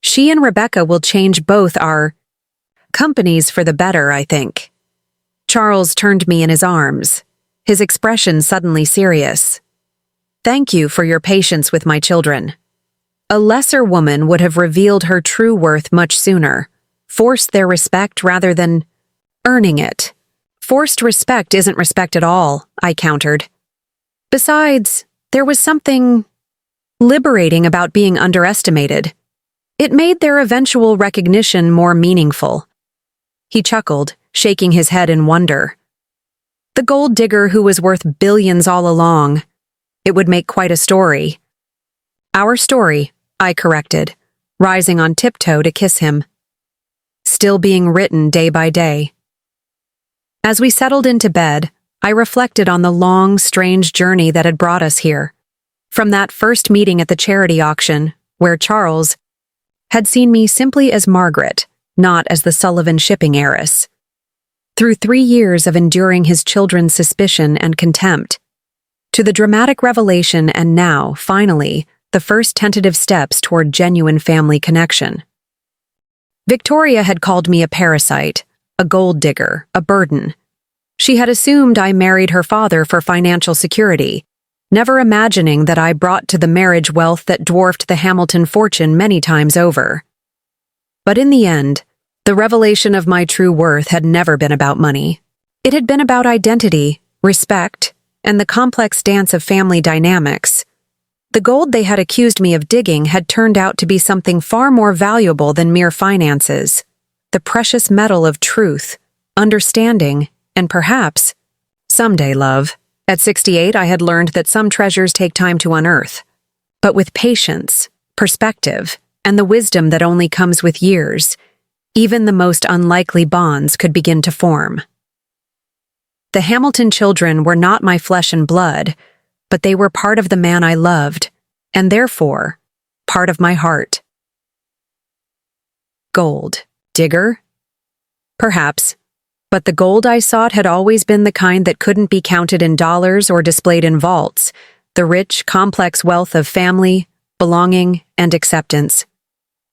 She and Rebecca will change both our companies for the better, I think. Charles turned me in his arms, his expression suddenly serious. Thank you for your patience with my children. A lesser woman would have revealed her true worth much sooner, forced their respect rather than earning it. Forced respect isn't respect at all, I countered. Besides, there was something liberating about being underestimated. It made their eventual recognition more meaningful. He chuckled, shaking his head in wonder. The gold digger who was worth billions all along. It would make quite a story. Our story, I corrected, rising on tiptoe to kiss him. Still being written day by day. As we settled into bed, I reflected on the long, strange journey that had brought us here. From that first meeting at the charity auction, where Charles had seen me simply as Margaret, not as the Sullivan Shipping heiress. Through 3 years of enduring his children's suspicion and contempt, to the dramatic revelation and now, finally, the first tentative steps toward genuine family connection. Victoria had called me a parasite, a gold digger, a burden. She had assumed I married her father for financial security, never imagining that I brought to the marriage wealth that dwarfed the Hamilton fortune many times over. But in the end, the revelation of my true worth had never been about money. It had been about identity, respect, and the complex dance of family dynamics. The gold they had accused me of digging had turned out to be something far more valuable than mere finances, the precious metal of truth, understanding, and perhaps, someday love. At 68, I had learned that some treasures take time to unearth. But with patience, perspective, and the wisdom that only comes with years, even the most unlikely bonds could begin to form. The Hamilton children were not my flesh and blood, but they were part of the man I loved, and therefore, part of my heart. Gold. Digger? Perhaps. But the gold I sought had always been the kind that couldn't be counted in dollars or displayed in vaults, the rich, complex wealth of family, belonging, and acceptance.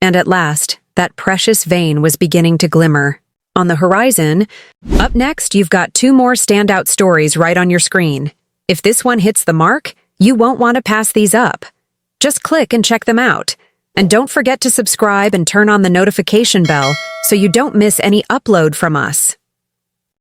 And at last, that precious vein was beginning to glimmer. On the horizon, up next, you've got 2 more standout stories right on your screen. If this one hits the mark, you won't want to pass these up. Just click and check them out. And don't forget to subscribe and turn on the notification bell so you don't miss any upload from us.